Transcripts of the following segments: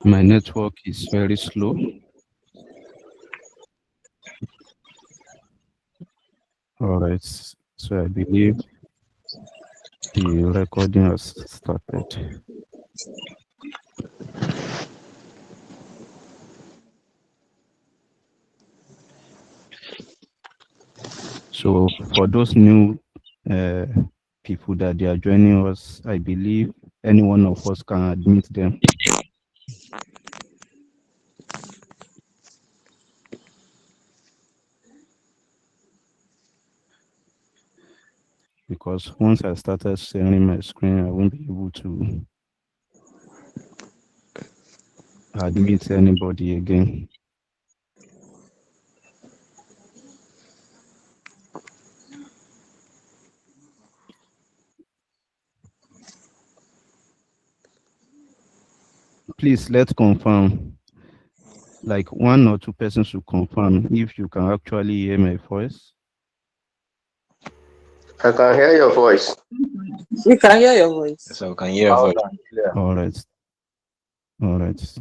My network is very slow. All right. So I believe the recording has started. So for those new uh, people that they are joining us, I believe any one of us can admit them, because once I started sharing my screen, I won't be able to admit anybody again. Please let's confirm, like one or two persons should confirm if you can actually hear my voice. I can hear your voice. We can hear your voice. So we can hear your Loud voice. and clear. All right. All right.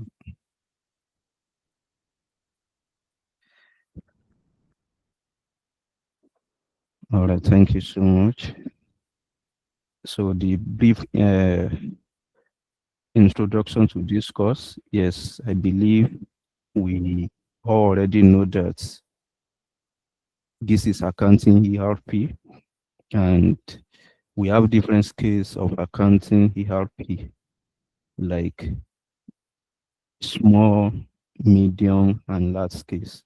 All right. Thank you so much. So the brief introduction to this course, yes, I believe we already know that this is accounting ERP, and we have different scales of accounting ERP, like small, medium, and large scales.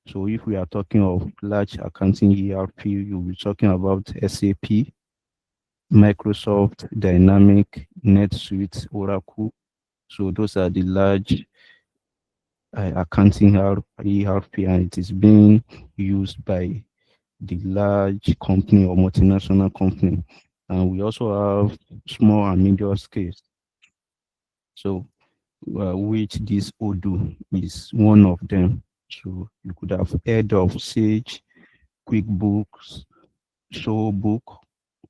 So if we are talking of large accounting ERP, you'll be talking about SAP, Microsoft, Dynamic, NetSuite, Oracle. So those are the large accounting ERP, and it is being used by the large company or multinational company. And we also have small and medium scales. So which this Odoo is one of them. So you could have heard of Sage, QuickBooks, Showbook,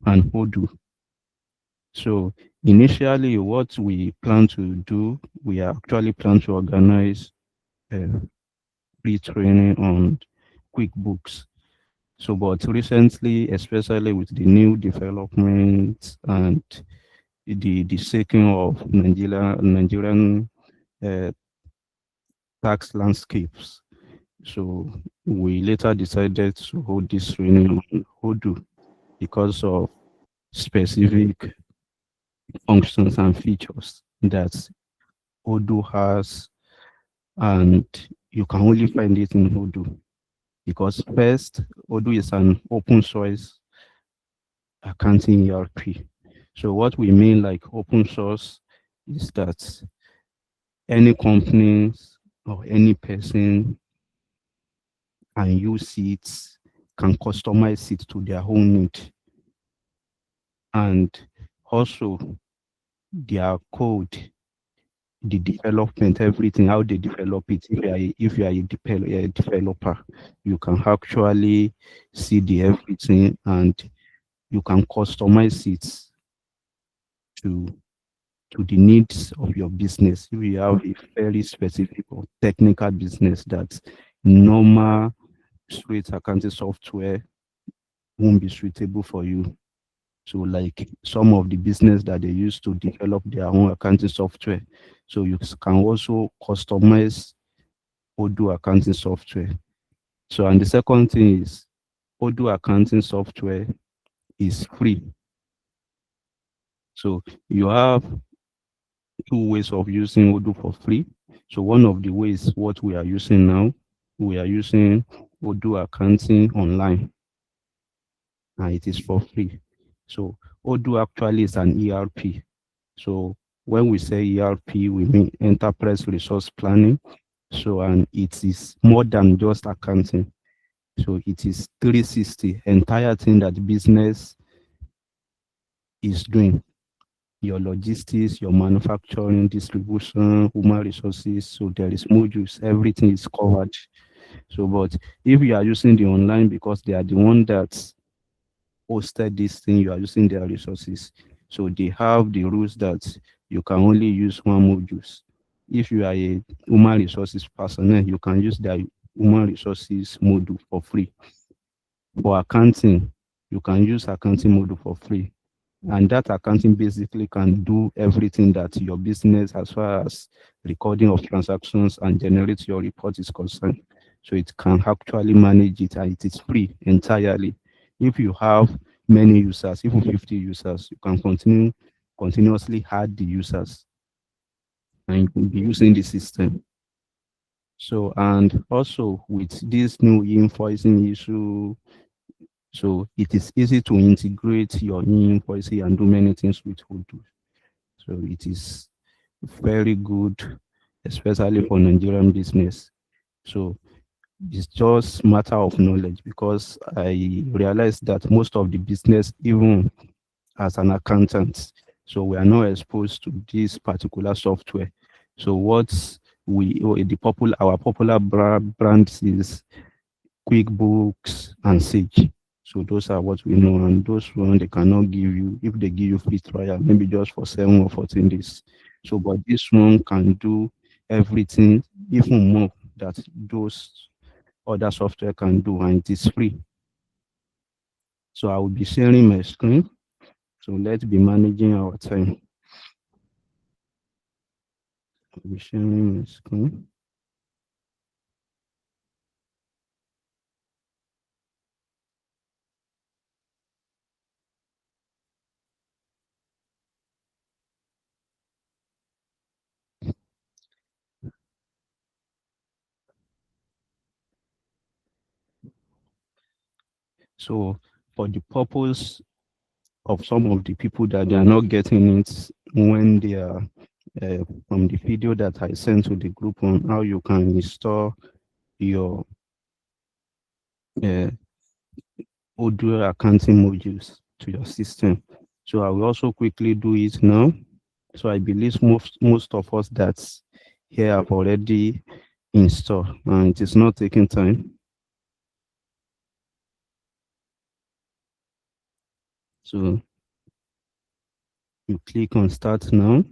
and Odoo. So initially, what we plan to do, we actually plan to organize free training on QuickBooks. So, but recently, especially with the new developments and the shaking of Nigerian uh, tax landscapes, so we later decided to hold this training on Odoo because of specific functions and features that Odoo has, and you can only find it in Odoo. Because first, Odoo is an open source accounting ERP. So what we mean like open source is that any companies or any person can use it, can customize it to their own need. And also their code, the development, everything, how they develop it. If you are a developer, you can actually see the everything, and you can customize it to the needs of your business. If you have a very specific or technical business that normal straight accounting software won't be suitable for you. So like some of the business that they use to develop their own accounting software. So you can also customize Odoo accounting software. So, and the second thing is Odoo accounting software is free. So you have two ways of using Odoo for free. So one of the ways what we are using now, we are using Odoo accounting online, and it is for free. So Odoo actually is an ERP. So when we say ERP, we mean enterprise resource planning. So and it is more than just accounting. So it is 360, entire thing that business is doing. Your logistics, your manufacturing, distribution, human resources. So there is modules, everything is covered. So, but if you are using the online because they are the one that hosted this thing, you are using their resources. So they have the rules that you can only use one modules. if you are a human resources personnel, you can use the human resources module for free. For accounting, you can use accounting module for free. And that accounting basically can do everything that your business, as far as recording of transactions and generate your report, is concerned. So it can actually manage it, and it is free entirely. If you have many users, even 50 users, you can continuously add the users, and you will be using the system. So, and also with this new invoicing issue, so it is easy to integrate your invoicing and do many things with Odoo. So it is very good, especially for Nigerian business. So it's just matter of knowledge, because I realized that most of the business, even as an accountant, so we are not exposed to this particular software. So what the popular our popular brands is QuickBooks and Sage. So those are what we know, and those one they cannot give you. If they give you free trial, maybe just for 7 or 14 days. So, but this one can do everything, even more that those other software can do, and it is free. So I will be sharing my screen. So let's be managing our time. I'll be sharing my screen. So for the purpose of some of the people that they are not getting it when they are from the video that I sent to the group on how you can install your uh, Odoo accounting modules to your system. So I will also quickly do it now. So I believe most of us that's here have already installed, and it is not taking time. So you click on start now.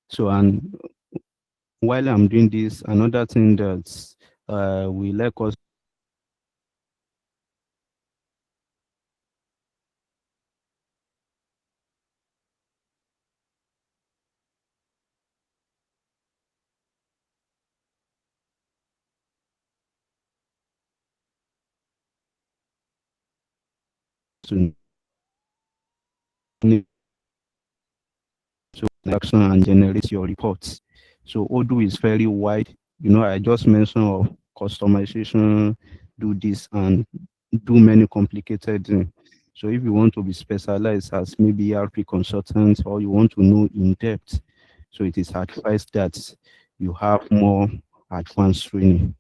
So, and while I'm doing this, another thing that we like us to need to action and generate your reports. So Odoo is very wide. I just mentioned of customization, do this and do many complicated things. So if you want to be specialized as maybe ERP consultant, or you want to know in depth, so it is advised that you have more advanced training.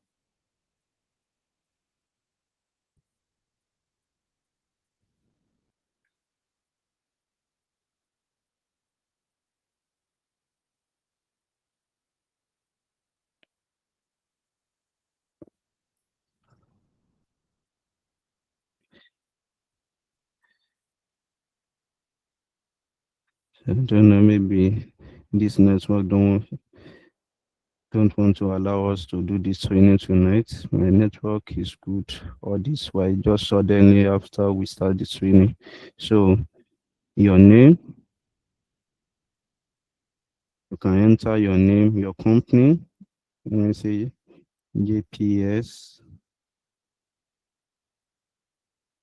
I don't know, maybe this network don't want to allow us to do this training tonight. My network is good. All this why just suddenly after we start the training. So your name, you can enter your name, your company. Let me say JPS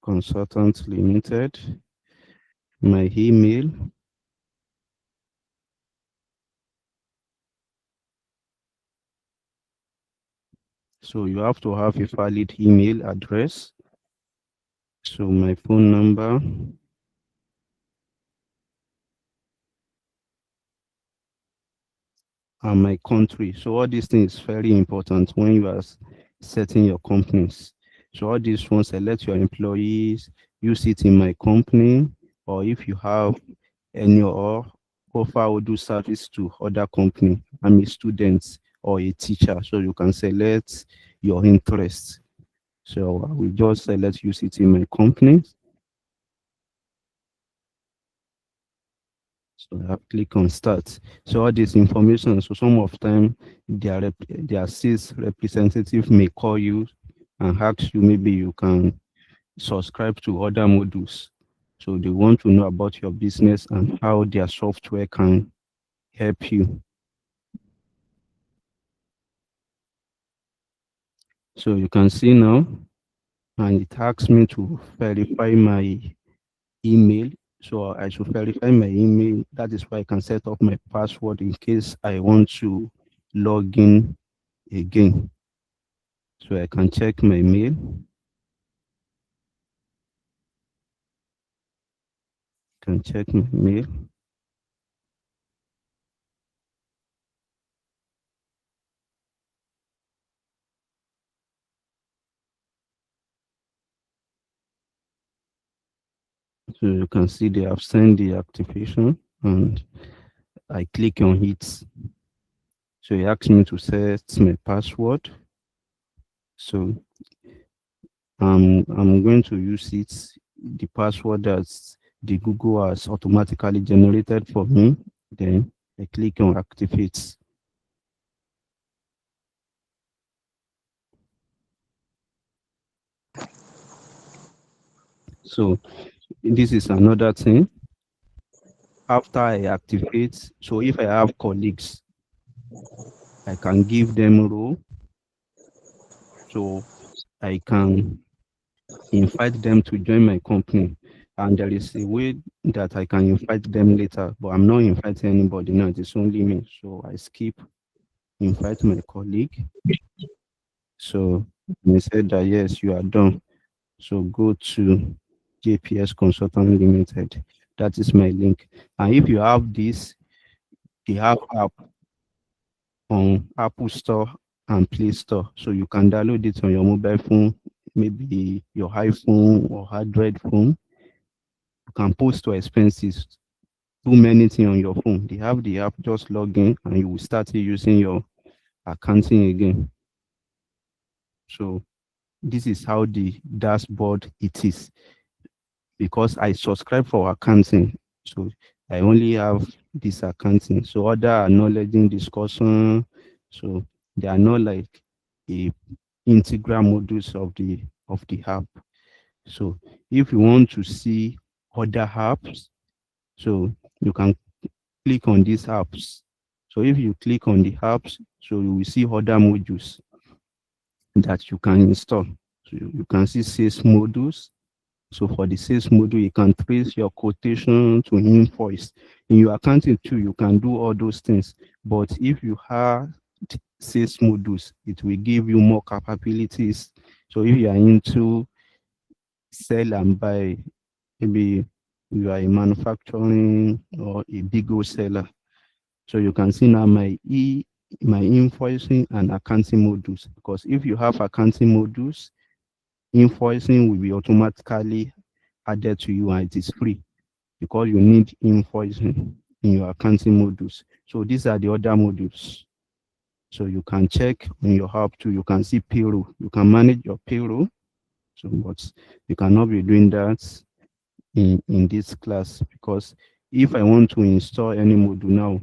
Consultant Limited. My email. So you have to have a valid email address. So my phone number, and my country. So all these things is very important when you are setting your companies. So all these ones, select your employees, use it in my company, or if you have any or offer or do service to other company. I'm a student or a teacher, so you can select your interests. So I will just select use it in my company. So I have click on start. So all this information. So some of time their sales representative may call you and ask you maybe you can subscribe to other modules. So they want to know about your business and how their software can help you. So you can see now, and it asks me to verify my email. So I should verify my email. That is why I can set up my password in case I want to log in again. So I can check my mail. Can check my mail. So you can see they have sent the activation and I click on it. So he asked me to set my password. So I'm going to use it, the password that the Google has automatically generated for me. Then I click on activate. So this is another thing. After I activate, so if I have colleagues, I can give them role. So I can invite them to join my company. And there is a way that I can invite them later, but I'm not inviting anybody now. It's only me. So I skip invite my colleague. So they said that yes, you are done. So go to JPS Consultant Limited. That is my link. And if you have this, they have app on Apple Store and Play Store. So you can download it on your mobile phone, maybe your iPhone or Android phone. You can post your expenses, do many things on your phone. They have the app, just log in and you will start using your accounting again. So this is how the dashboard it is because I subscribe for accounting. So I only have this accounting. So other acknowledging discussion. So they are not like a integral modules of the app. So if you want to see other apps, so you can click on these apps. So if you click on the apps, so you will see other modules that you can install. So you can see sales modules. So for the sales module, you can trace your quotation to invoice. In your accounting too, you can do all those things. But if you have sales modules, it will give you more capabilities. So if you are into sell and buy, maybe you are a manufacturing or a big seller. So you can see now my invoicing and accounting modules. Because if you have accounting modules, invoicing will be automatically added to you and it is free because you need invoicing in your accounting modules. So these are the other modules. So you can check on your app too. You can see payroll. You can manage your payroll. So but you cannot be doing that in this class because if I want to install any module now,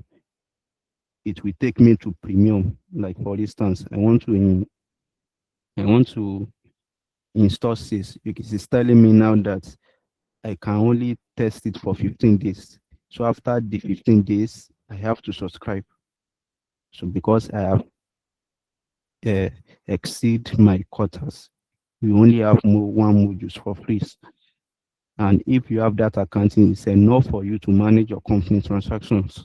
it will take me to premium. Like for instance, I want to install sys. It is telling me now that I can only test it for 15 days. So after the 15 days, I have to subscribe. So because I have uh, exceed my quotas, we only have one modules for free. And if you have that accounting, it's enough for you to manage your company transactions.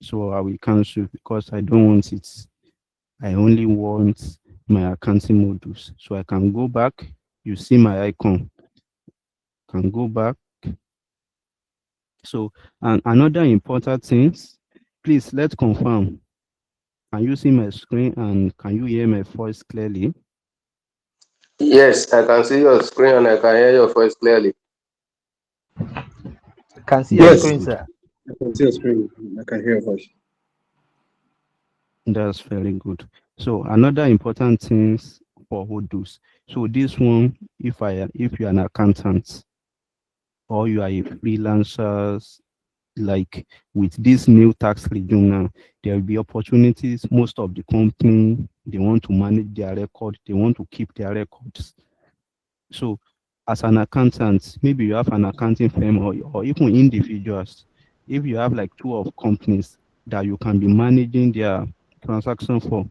So I will cancel because I don't want it. I only want my accounting modules. So I can go back. You see my icon. Can go back. So and another important things, please let's confirm. Can you see my screen and can you hear my voice clearly? Yes, I can see your screen and I can hear your voice clearly. Can see your Very Yes, screen, good. sir. I can see your screen. I can hear your voice. That's very good. So another important things for Odoos. So this one, if you're an accountant or you are a freelancer like with this new tax regime now, there will be opportunities. Most of the company, they want to manage their record, they want to keep their records. So as an accountant, maybe you have an accounting firm, or even individuals, if you have like two of companies that you can be managing their transaction for,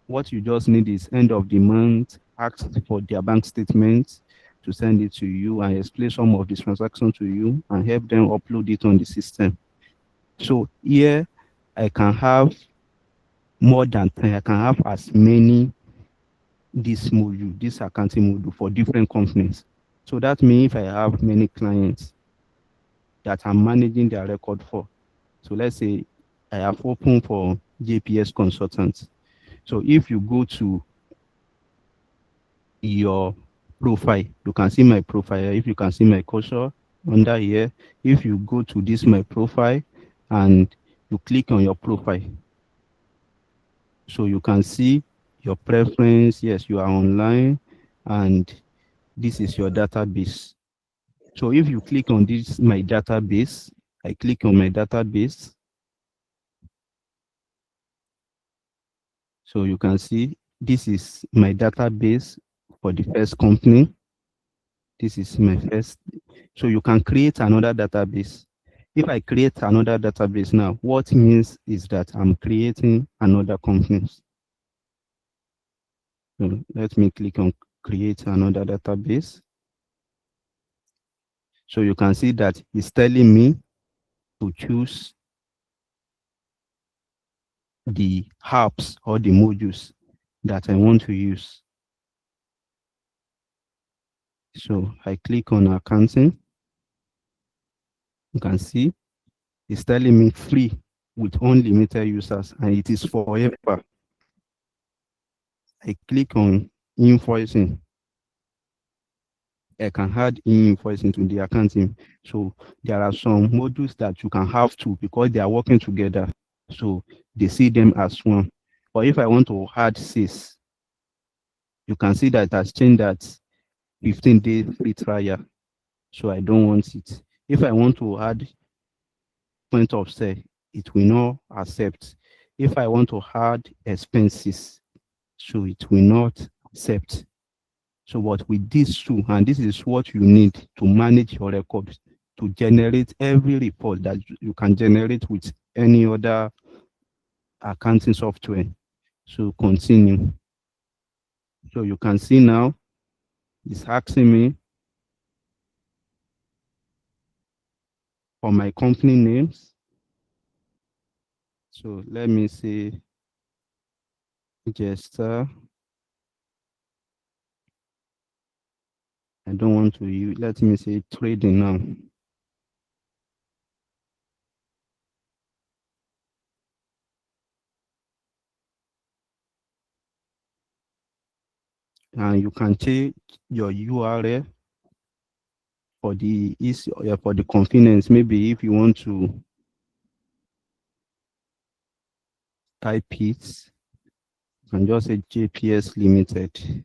what you just need is end of the month, ask for their bank statements to send it to you and explain some of the transactions to you and help them upload it on the system. So here I can have more than 10, I can have as many this accounting module for different companies. So that means if I have many clients that I'm managing their record for, so let's say I have opened for JPS consultants. So if you go to your profile, you can see my profile. If you can see my cursor under here, if you go to this my profile and you click on your profile, so you can see your preference. Yes, you are online, and this is your database. So if you click on this my database, I click on my database. So you can see this is my database for the first company. This is my first. So you can create another database. If I create another database now, what it means is that I'm creating another company. So let me click on create another database. So you can see that it's telling me to choose the apps or the modules that I want to use. So I click on accounting. You can see it's telling me free with unlimited users, and it is forever. I click on invoicing. I can add invoicing to the accounting. So there are some modules that you can have to because they are working together. So they see them as one. Or if I want to add sales, you can see that it has changed that 15-day free trial. So I don't want it. If I want to add point of sale, it will not accept. If I want to add expenses, so it will not accept. So what with these two, and this is what you need to manage your records, to generate every report that you can generate with any other accounting software. So continue. So you can see now, it's asking me for my company names. So let me say Jester. I don't want to use, let me say trading now. And you can change your URL for the easy, for the convenience. Maybe if you want to type it, you can just say JPS Limited.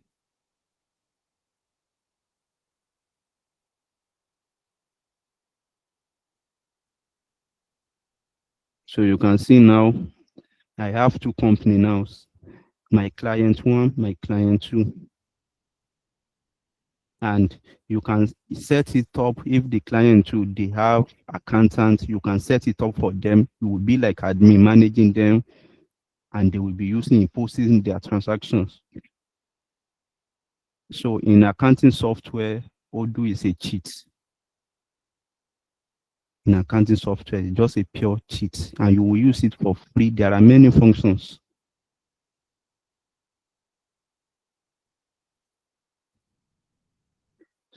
So you can see now, I have two company now. My client one, my client two. And you can set it up if the client two, they have accountants, you can set it up for them. You will be like admin managing them, and they will be using posting their transactions. So in accounting software, Odoo is a cheat. In accounting software, it's just a pure cheat, and you will use it for free. There are many functions.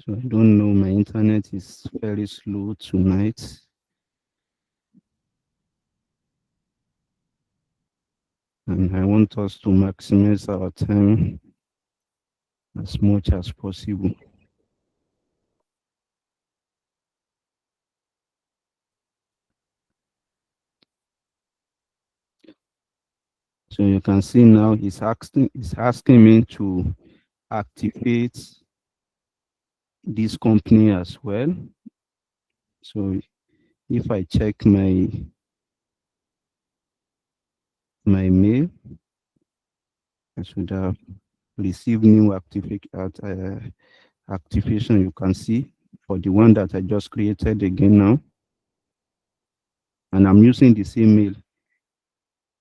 So I don't know, my internet is very slow tonight. And I want us to maximize our time as much as possible. So you can see now it's asking me to activate this company as well. So If I check my mail, I should have received new activation. You can see for the one that I just created again now, and I'm using the same mail.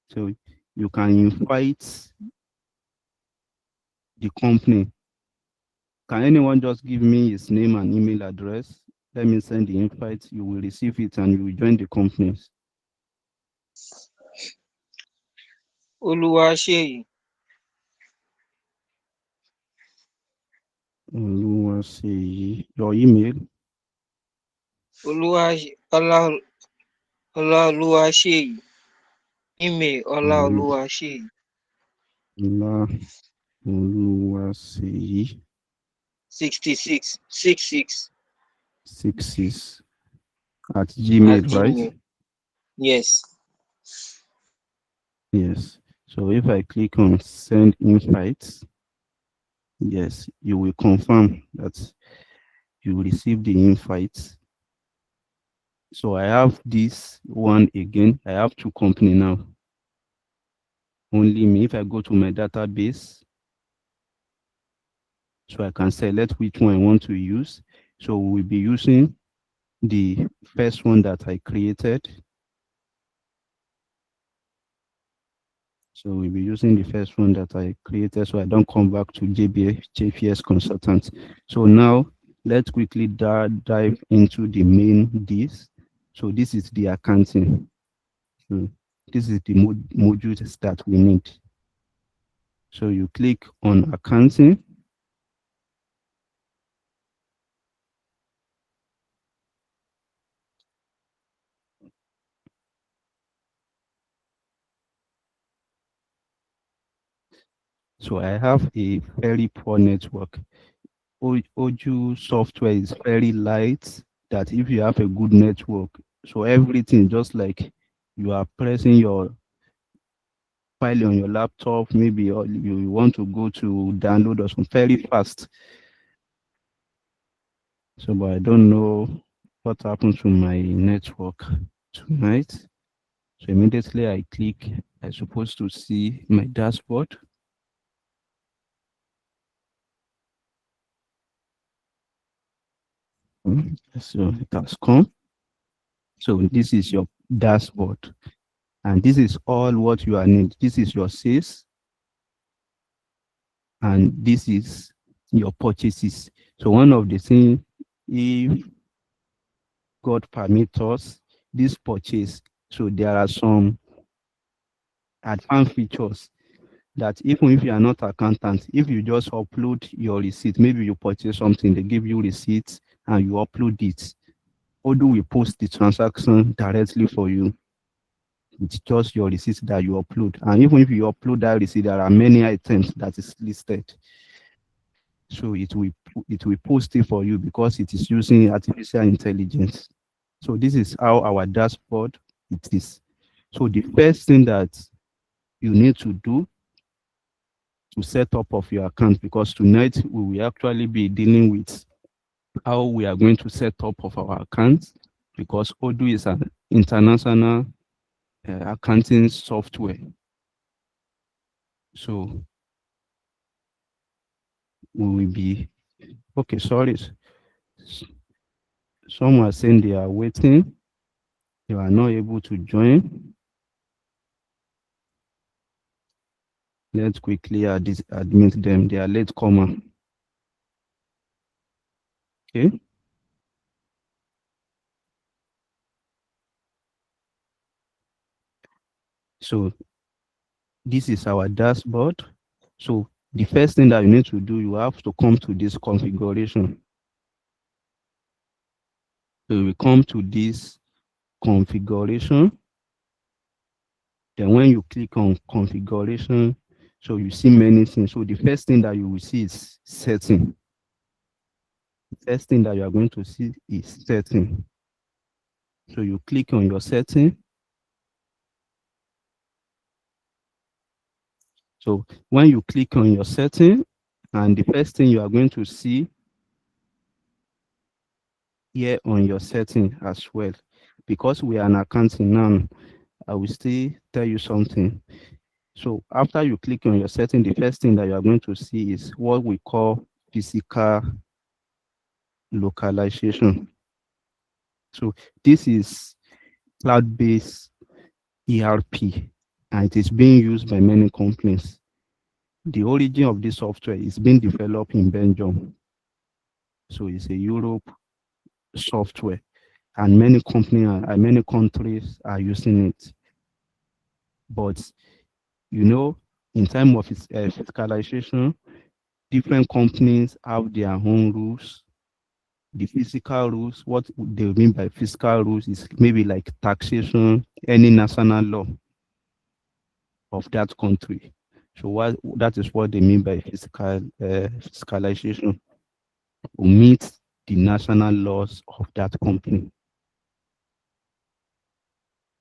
So you can invite the company. Can anyone just give me his name and email address? Let me send the invite. You will receive it and you will join the companies. Oluwaseyi. Your email. Olaoluwaseyi. Email Olaoluwaseyi. Oluwaseyi 66 66 66 at at Gmail, right? Gmail. Yes. Yes. So if I click on send invites, yes, you will confirm that you receive the invites. So I have this one again. I have two company now. Only me. If I go to my database, so I can select which one I want to use. So we'll be using the first one that I created. So we'll be using the first one that I created so I don't come back to JPS consultants. So now let's quickly dive into the main this. So this is the accounting. So this is the modules that we need. So you click on accounting. So I have a very poor network. Odoo software is very light that if you have a good network, so everything just like you are pressing your file on your laptop, maybe you want to go to download or something very fast. So, but I don't know what happened to my network tonight. So immediately I click, I'm supposed to see my dashboard. So it has come. So this is your dashboard. And this is all what you are need. This is your sales. And this is your purchases. So one of the things, if God permit us, this purchase, so there are some advanced features that even if you are not accountant, if you just upload your receipt, maybe you purchase something, they give you receipts and you upload it. Odoo will post the transaction directly for you. It's just your receipt that you upload. And even if you upload that receipt, there are many items that is listed. So it will post it for you because it is using artificial intelligence. So this is how our dashboard it is. So the first thing that you need to do to set up of your account, because tonight we will actually be dealing with how we are going to set up of our accounts, because Odoo is an international accounting software. So we will be okay. Sorry, some are saying they are waiting. They are not able to join. Let's quickly admit them. They are late comer. Okay. So this is our dashboard. So the first thing that you need to do, you have to come to this configuration. So we come to this configuration. Then when you click on configuration, so you see many things. So the first thing that you will see is setting. The first thing that you are going to see is setting. So you click on your setting. So when you click on your setting, and the first thing you are going to see here on your setting as well, because we are an accounting now, I will still tell you something. So after you click on your setting, the first thing that you are going to see is what we call physical localization. So this is cloud-based ERP, and it is being used by many companies. The origin of this software is being developed in Belgium. So it's a Europe software, and many companies and many countries are using it. But you know, in terms of its fiscalization, different companies have their own rules. The physical rules, what they mean by fiscal rules is maybe like taxation, any national law of that country. So that is what they mean by fiscalization, to meet the national laws of that company.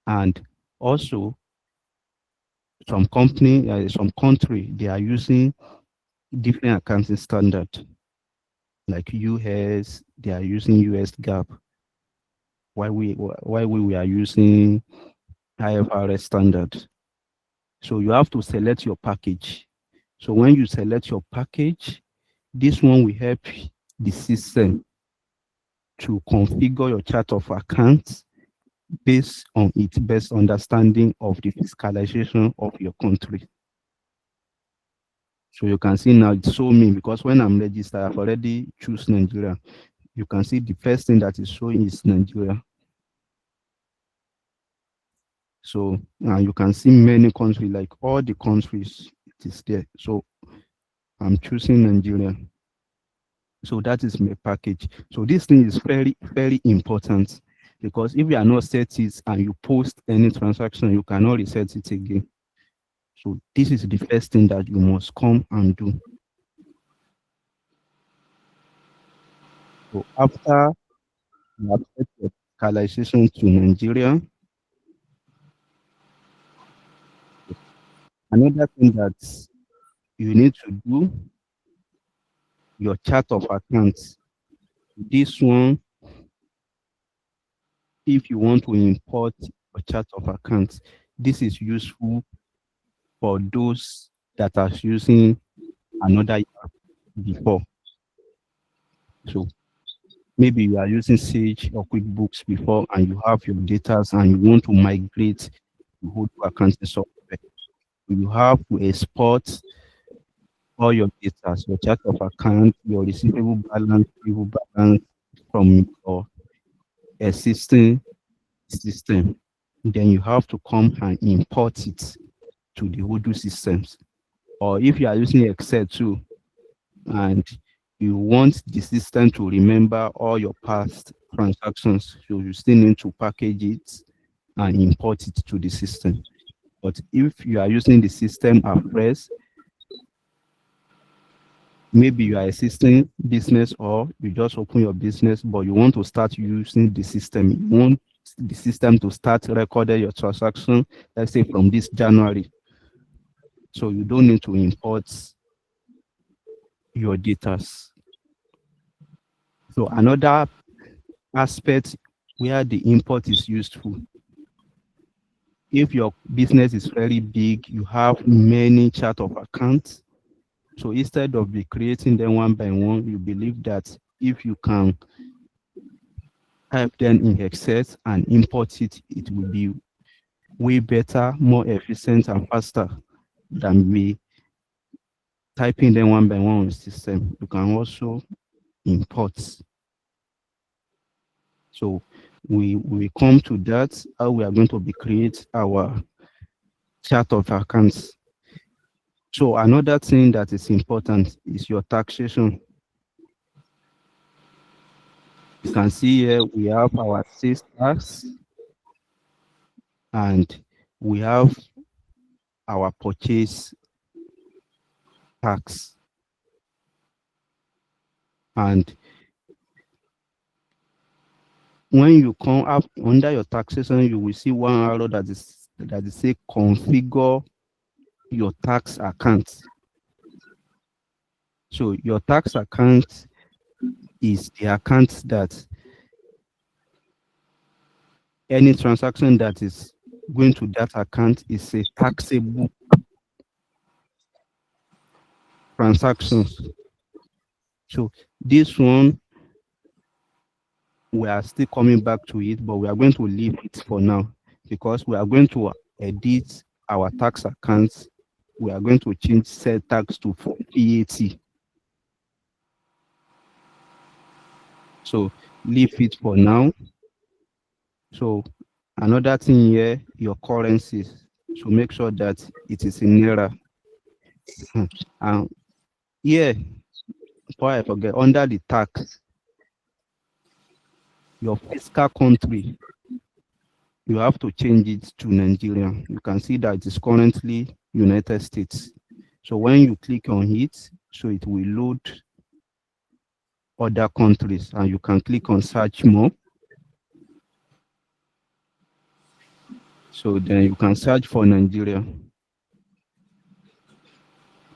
And also, some country, they are using different accounting standard. Like US, they are using US GAAP, while we are using IFRS standard. So you have to select your package. So when you select your package, this one will help the system to configure your chart of accounts based on its best understanding of the fiscalization of your country. So you can see now it's showing me, because when I'm registered, I've already choose Nigeria. You can see the first thing that is showing is Nigeria. So you can see many countries, like all the countries, it is there. So I'm choosing Nigeria. So that is my package. So this thing is very, very important, because if you are not set it and you post any transaction, you cannot reset it again. So this is the first thing that you must come and do. So after you have set your localization to Nigeria, another thing that you need to do, your chart of accounts. This one, if you want to import a chart of accounts, this is useful for those that are using another ERP before. So maybe you are using Sage or QuickBooks before, and you have your data and you want to migrate to Odoo accounting software. You have to export all your data, your chart of account, your receivable balance, payable balance from your existing system. Then you have to come and import it to the Odoo systems. Or if you are using Excel too, and you want the system to remember all your past transactions, so you still need to package it and import it to the system. But if you are using the system afresh, maybe you are a system business, or you just open your business, but you want to start using the system. You want the system to start recording your transaction, let's say from this January. So you don't need to import your data. So another aspect where the import is useful, if your business is very big, you have many chart of accounts. So instead of be creating them one by one, you believe that if you can type them in Excel and import it, it will be way better, more efficient, and faster than we typing them one by one on the system. You can also import. So we come to that, how we are going to be create our chart of accounts. So another thing that is important is your taxation. You can see here we have our sales tax, and we have our purchase tax. And when you come up under your taxation, you will see one arrow that is say configure your tax account. So your tax account is the account that Any transaction that is going to that account is a taxable transactions. So this one, we are still coming back to it, but we are going to leave it for now because we are going to edit our tax accounts. We are going to change sales tax to VAT. So leave it for now. So another thing here, your currencies. So make sure that it is in naira. And here, before I forget, under the tax, your fiscal country, you have to change it to Nigeria. You can see that it is currently United States. So when you click on it, so it will load other countries and you can click on search more. So then you can search for Nigeria.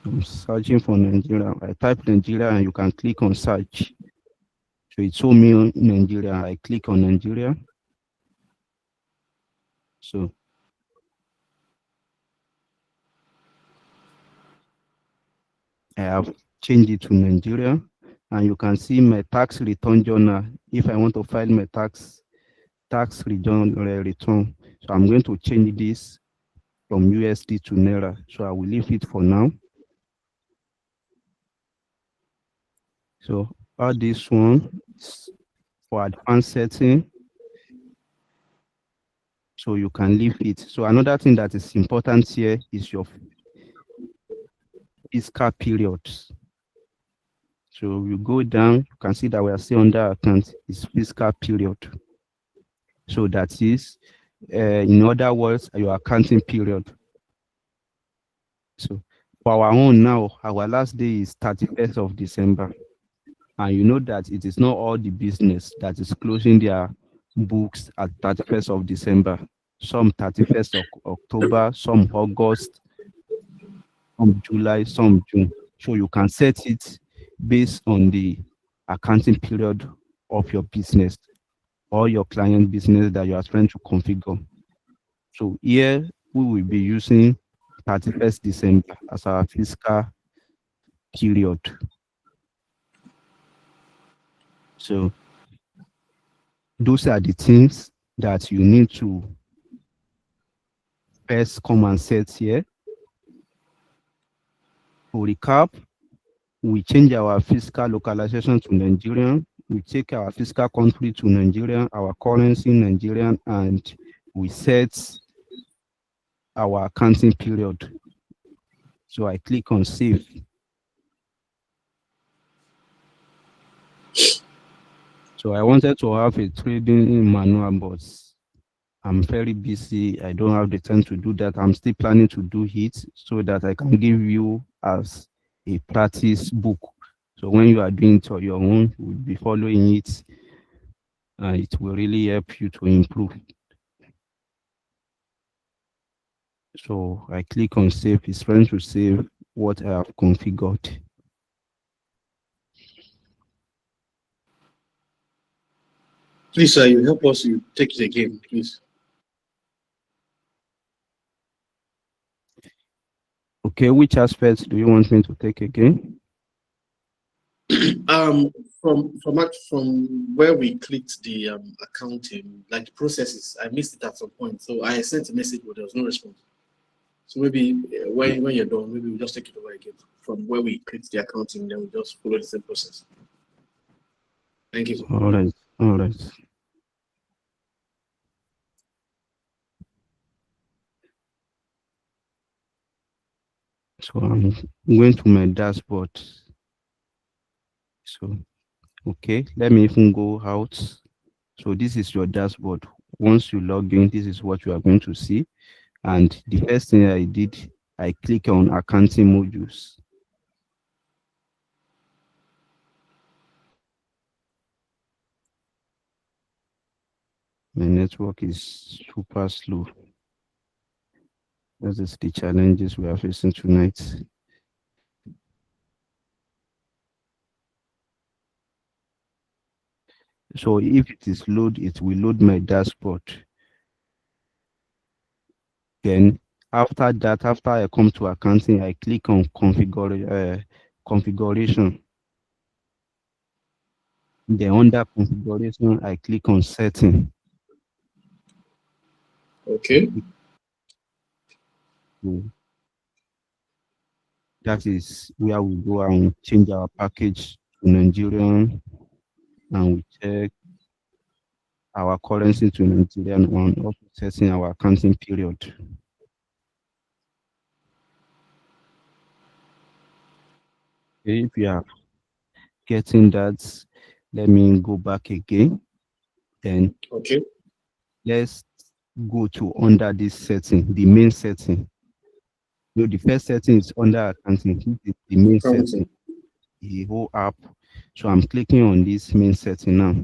I'm searching for Nigeria. I type Nigeria and you can click on search. So it show me on Nigeria. I click on Nigeria. So I have changed it to Nigeria. And you can see my tax return journal. If I want to file my tax return. So I'm going to change this from USD to Naira. So I will leave it for now. So all this one is for advanced setting. So you can leave it. So another thing that is important here is your fiscal periods. So you go down, you can see that we are still under account is fiscal period. So that is, in other words, your accounting period. So for our own now, our last day is 31st of December. And you know that it is not all the business that is closing their books at 31st of December. Some 31st of October, some August, some July, some June. So you can set it based on the accounting period of your business or your client business that you are trying to configure. So here we will be using 31st December as our fiscal period. So those are the things that you need to first come and set here. To recap, we change our fiscal localization to Nigerian. We take our fiscal country to Nigerian, our currency Nigerian, and we set our accounting period. So I click on save. So I wanted to have a trading manual, but I'm very busy. I don't have the time to do that. I'm still planning to do it so that I can give you as a practice book. So when you are doing it on your own, you'll be following it, and it will really help you to improve. So I click on save. It's trying to save what I have configured. Please, sir, you help us. You take it again, please. Okay, which aspects do you want me to take again? Um, from where we clicked the accounting, like the processes, I missed it at some point. So I sent a message, but there was no response. So maybe when you're done, maybe we just take it over again from where we clicked the accounting, then we just follow the same process. Thank you. All right, all right. So I'm going to my dashboard. So, okay, let me even go out. So this is your dashboard. Once you log in, this is what you are going to see. And the first thing I did, I click on accounting modules. My network is super slow. That is the challenges we are facing tonight. So if it is load, it will load my dashboard. Then after that, after I come to accounting, I click on configuration. Then under configuration, I click on setting. Okay. So that is where we go and change our package to Nigerian, and we check our currency to Nigerian and also setting our accounting period. Okay, if you are getting that, let me go back again. Then Okay. let's go to under this setting, the main setting. So the first setting is under accounting. This is the main setting, Accounting. the whole app. So I'm clicking on this main setting now.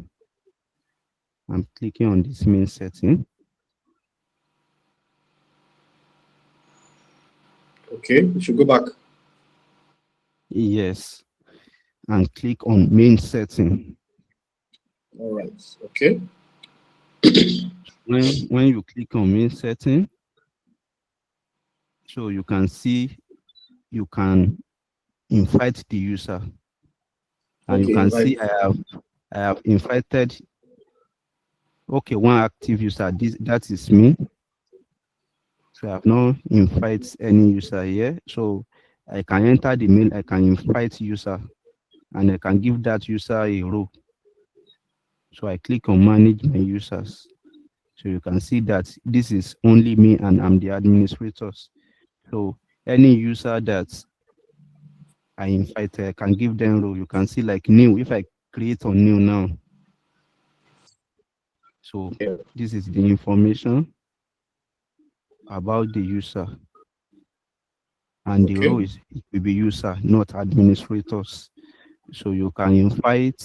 I'm clicking on this main setting. Okay. You should go back. Yes, and click on main setting. All right. Okay. When you click on main setting, so you can see you can invite the user, and you Okay. can Invite. see I have invited, okay, one active user. That is me. So I have not invite any user here. So I can enter the mail, I can invite user, and I can give that user a role. So I click on manage my users. So you can see that this is only me and I'm the administrators. So any user that I invite, I can give them role. You can see like new. If I create on new now, so Yeah. this is the information about the user, and the role Okay. is it will be user, not administrators. So you can invite,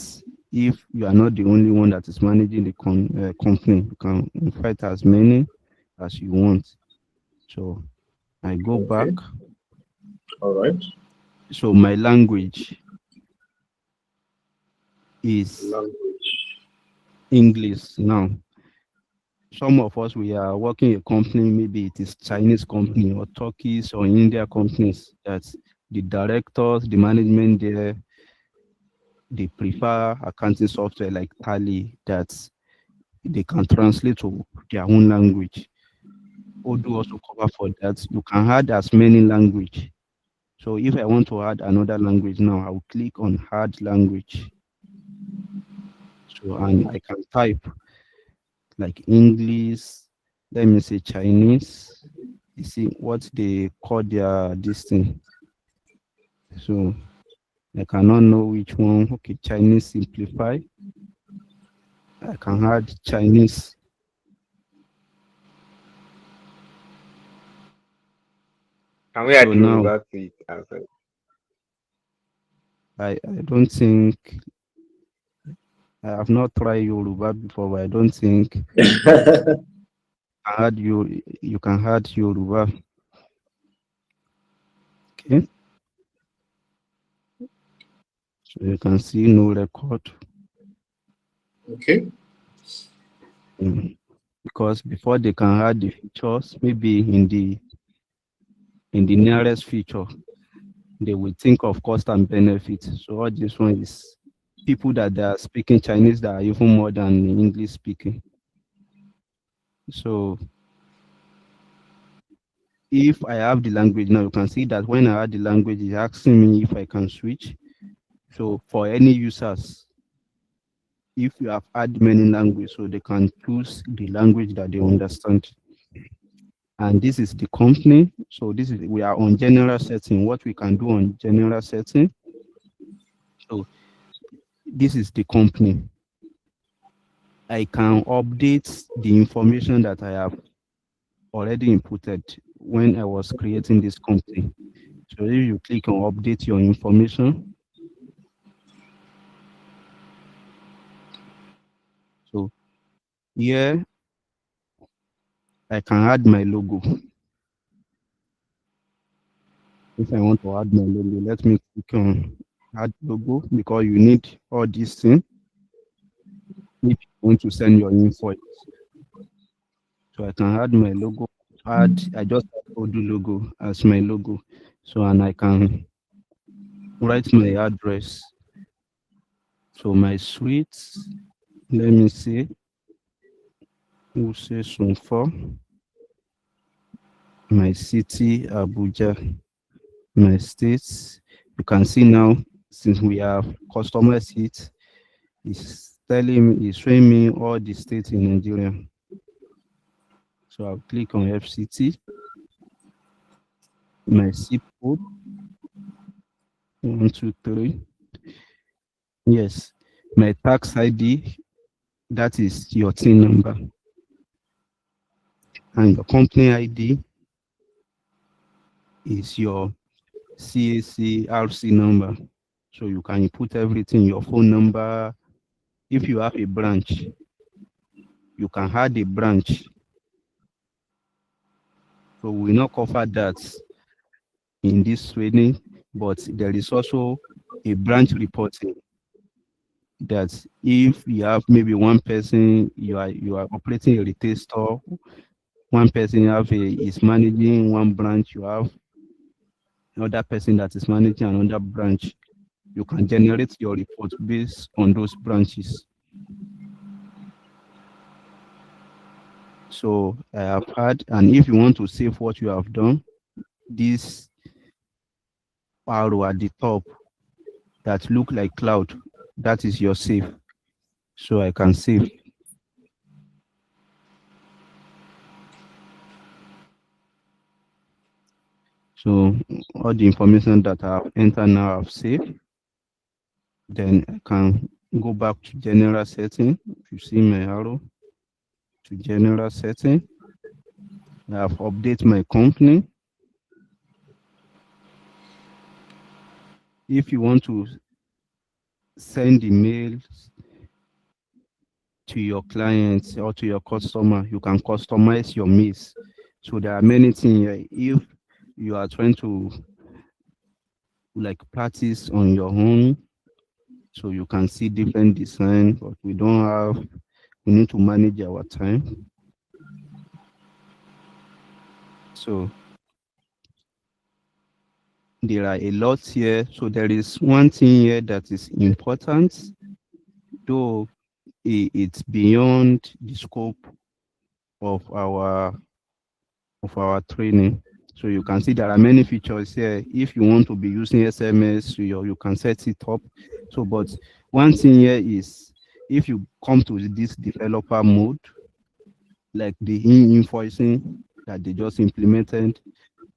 if you are not the only one that is managing the company, you can invite as many as you want. So I go back. Okay. All right. So my language is Language. English now. Some of us, we are working a company, maybe it is Chinese company or Turkish or India companies, that the directors, the management there, they prefer accounting software like Tally that they can translate to their own language. Odoo also cover for that. You can add as many language. So if I want to add another language now, I will click on add language. So and I can type like English, let me say Chinese. You see what they call their this thing. So I cannot know which one. Okay, Chinese simplify. I can add Chinese. Can we So add now Yoruba to it as well? I don't think I have not tried Yoruba before, but I don't think you can add Yoruba. Okay, so you can see no record. Okay. Because before they can add the features, maybe in the nearest feature, they will think of cost and benefit. So all this one is people that they are speaking Chinese that are even more than English speaking. So if I have the language now, you can see that when I add the language, it's asking me if I can switch. So for any users, if you have add many languages, so they can choose the language that they understand. And this is the company. So this is, we are on general setting. What we can do on general setting. So this is the company. I can update the information that I have already inputted when I was creating this company. So if you click on update your information, so here I can add my logo. If I want to add my logo, let me click on add logo, because you need all these things if you want to send your invoice. So I can add my logo I just add Odoo logo as my logo. So, and I can write my address. So my suite, let me see, we'll say some for my city, Abuja, my states. You can see now, since we have customized it, it's telling me, it's showing me all the states in Nigeria. So I'll click on FCT, my zip code, 123. Yes, my tax ID, that is your TIN number. And your company ID is your CAC number. So you can put everything, your phone number. If you have a branch, you can add a branch. So we will not cover that in this training, but there is also a branch reporting that if you have maybe one person, you are operating a retail store, one person is managing one branch, you have another person that is managing another branch. You can generate your report based on those branches. So I have had, and if you want to save what you have done, this arrow at the top that look like cloud, that is your save. So I can save. So all the information that I have entered now I've saved. Then I can go back to general setting. If you see my arrow to general setting, I have updated my company. If you want to send emails to your clients or to your customer, you can customize your mails. So there are many things here. If you are trying to like practice on your own, so you can see different design, but we need to manage our time. So there are a lot here. So there is one thing here that is important, though it's beyond the scope of our training. So you can see there are many features here. If you want to be using SMS, you can set it up. So, but one thing here is if you come to this developer mode, like the invoicing that they just implemented,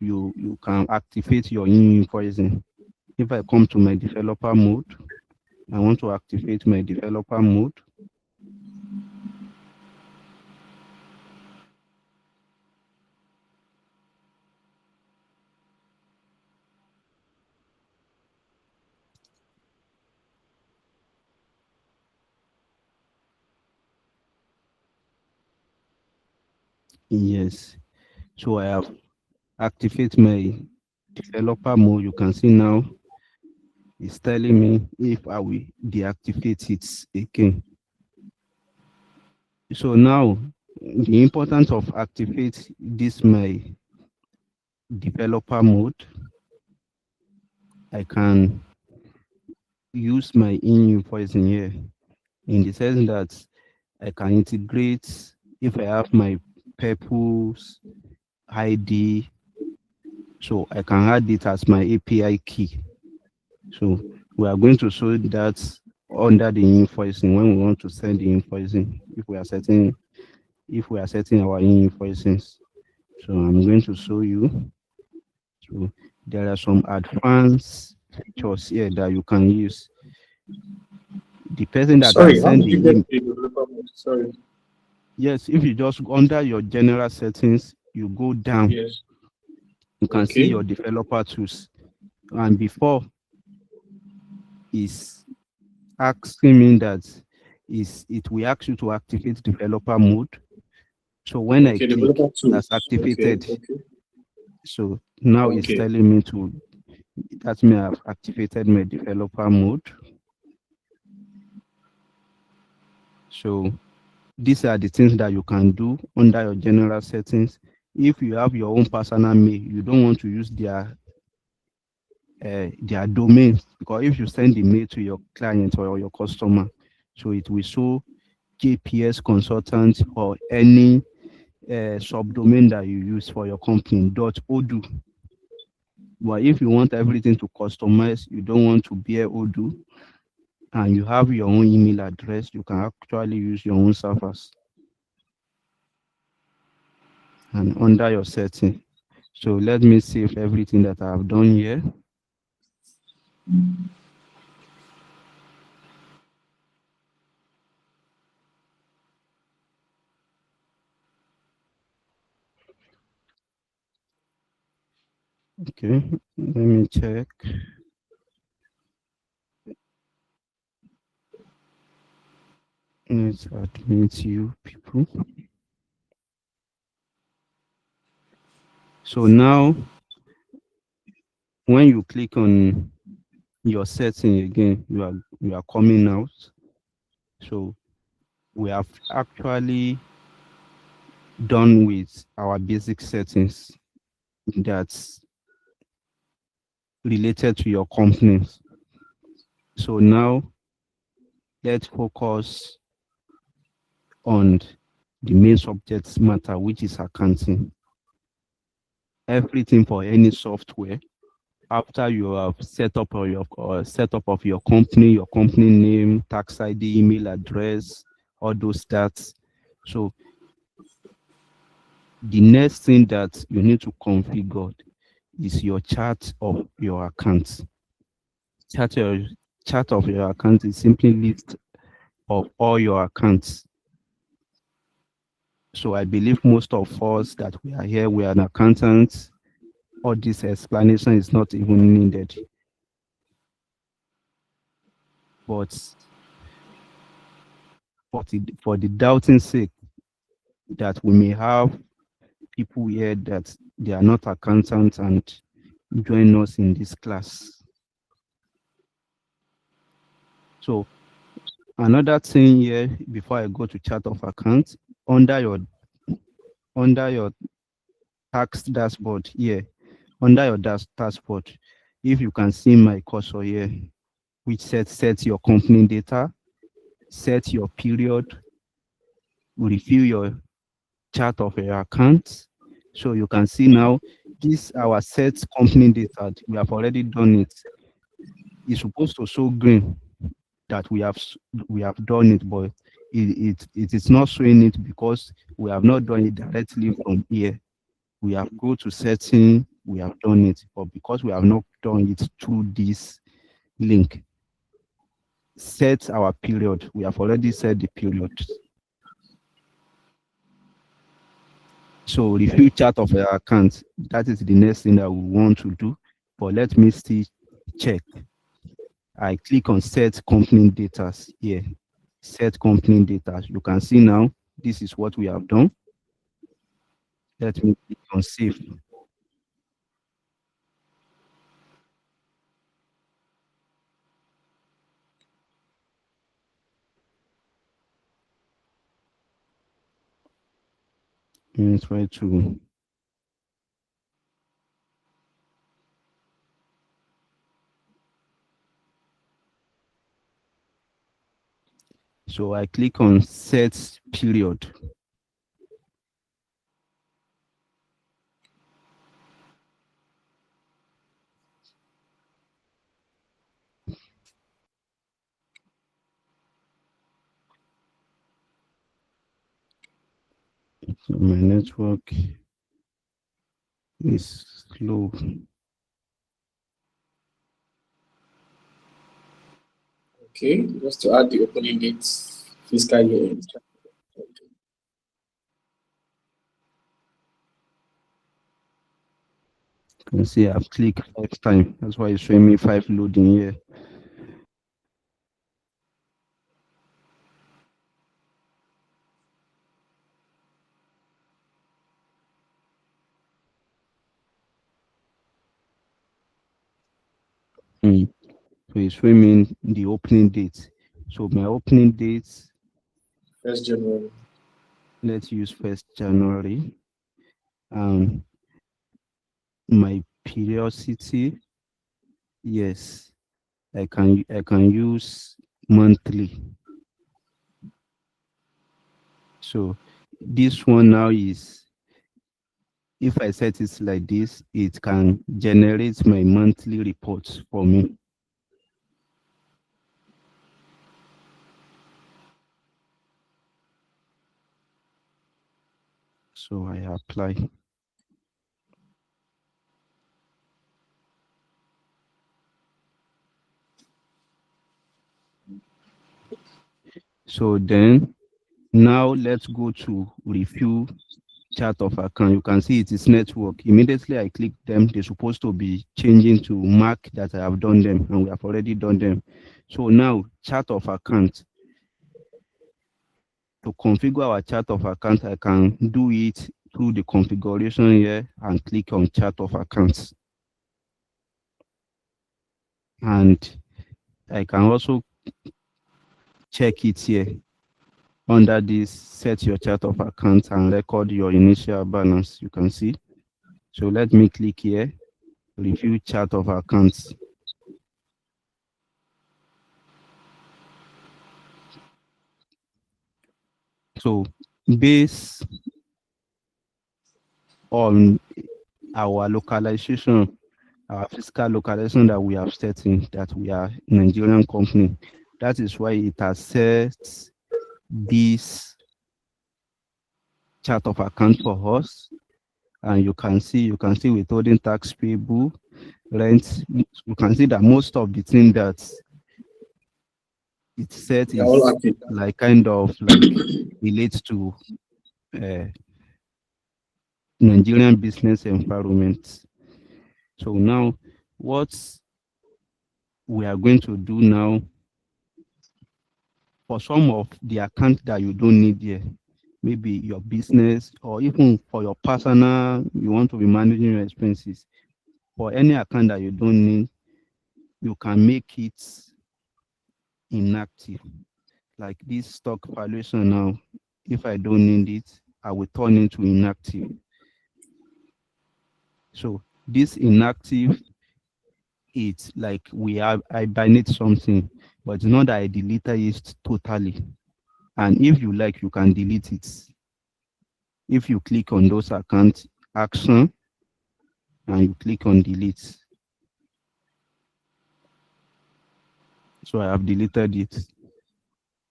you can activate your invoicing. If I come to my developer mode, I want to activate my developer mode. Yes, so I have activate my developer mode. You can see now it's telling me if I will deactivate it again. So now the importance of activate this my developer mode, I can use my invoicing here in the sense that I can integrate if I have my Purpose ID, so I can add it as my API key. So we are going to show that under the invoicing when we want to send the invoicing, if we are setting our invoicing. So I'm going to show you. So there are some advanced features here that you can use. The person that Sorry, has how sent did you the get the developer mode? Sorry. yes, if you just under your general settings, you go down, Yes. you can see your developer tools. And before is asking me that it will ask you to activate developer mode. So when I click, Developer that's tools. activated. Okay. So now it's telling me that may have activated my developer mode. So these are the things that you can do under your general settings. If you have your own personal mail, you don't want to use their domain, because if you send the mail to your client or your customer, so it will show JPS consultant or any subdomain that you use for your company .odoo. But if you want everything to customize, you don't want to bear Odoo, and you have your own email address, you can actually use your own servers and under your setting. So let me save everything that I have done here. Okay, let me check. Let's admit you people. So now, when you click on your setting again, you are coming out. So we have actually done with our basic settings that's related to your company. So now let's focus on the main subject matter, which is accounting. Everything for any software, after you have set up setup of your company name, tax ID, email address, all those stats. So the next thing that you need to configure is your chart of your account. Chart, chart of your account is simply list of all your accounts. So I believe most of us that we are here, we are an accountant. All this explanation is not even needed. But for the doubting sake that we may have people here that they are not accountants and join us in this class. So another thing here, before I go to chart of accounts, under your tax dashboard here, under your dashboard, if you can see my cursor here, which sets your company data, set your period, review your chart of your accounts. So you can see now this our set company data. We have already done it. It's supposed to show green that we have done it, but it is not showing it because we have not done it directly from here. We have go to setting, we have done it, but because we have not done it through this link, set our period. We have already set the period. So review chart of our account. That is the next thing that we want to do. But let me still check. I click on set company data here. Set company data. You can see now this is what we have done. Let me click on save. Let me try to. So I click on set period. So my network is slow. Okay, just to add the opening dates, fiscal year end. You can see I've clicked 5 times. That's why it's showing me 5 loading here. So it's showing me the opening date. So my opening dates, 1st January. let's use 1st January. and my periodicity. Yes, I can use monthly. So this one now is, if I set it like this, it can generate my monthly reports for me. So I apply. So then now let's go to review chart of account. You can see it is network. Immediately I click them, they're supposed to be changing to mark that I have done them, and we have already done them. So now chart of account. To configure our chart of account, I can do it through the configuration here and click on chart of accounts. And I can also check it here under this set your chart of accounts and record your initial balance. You can see. So let me click here, review chart of accounts. So based on our localization, our fiscal localization that we have set in, that we are Nigerian company, that is why it has set this chart of account for us. And you can see withholding tax payable, rent. You can see that most of the thing that it's set They're all is active. like kind of like relates to Nigerian business environment. So now what we are going to do now, for some of the account that you don't need here, maybe your business or even for your personal, you want to be managing your expenses. For any account that you don't need, you can make it inactive. Like this stock valuation now, if I don't need it, I will turn into inactive. So this inactive, it's like I hibernate something, but it's not that I deleted it totally. And if you like, you can delete it. If you click on those account action and you click on delete. So I have deleted it.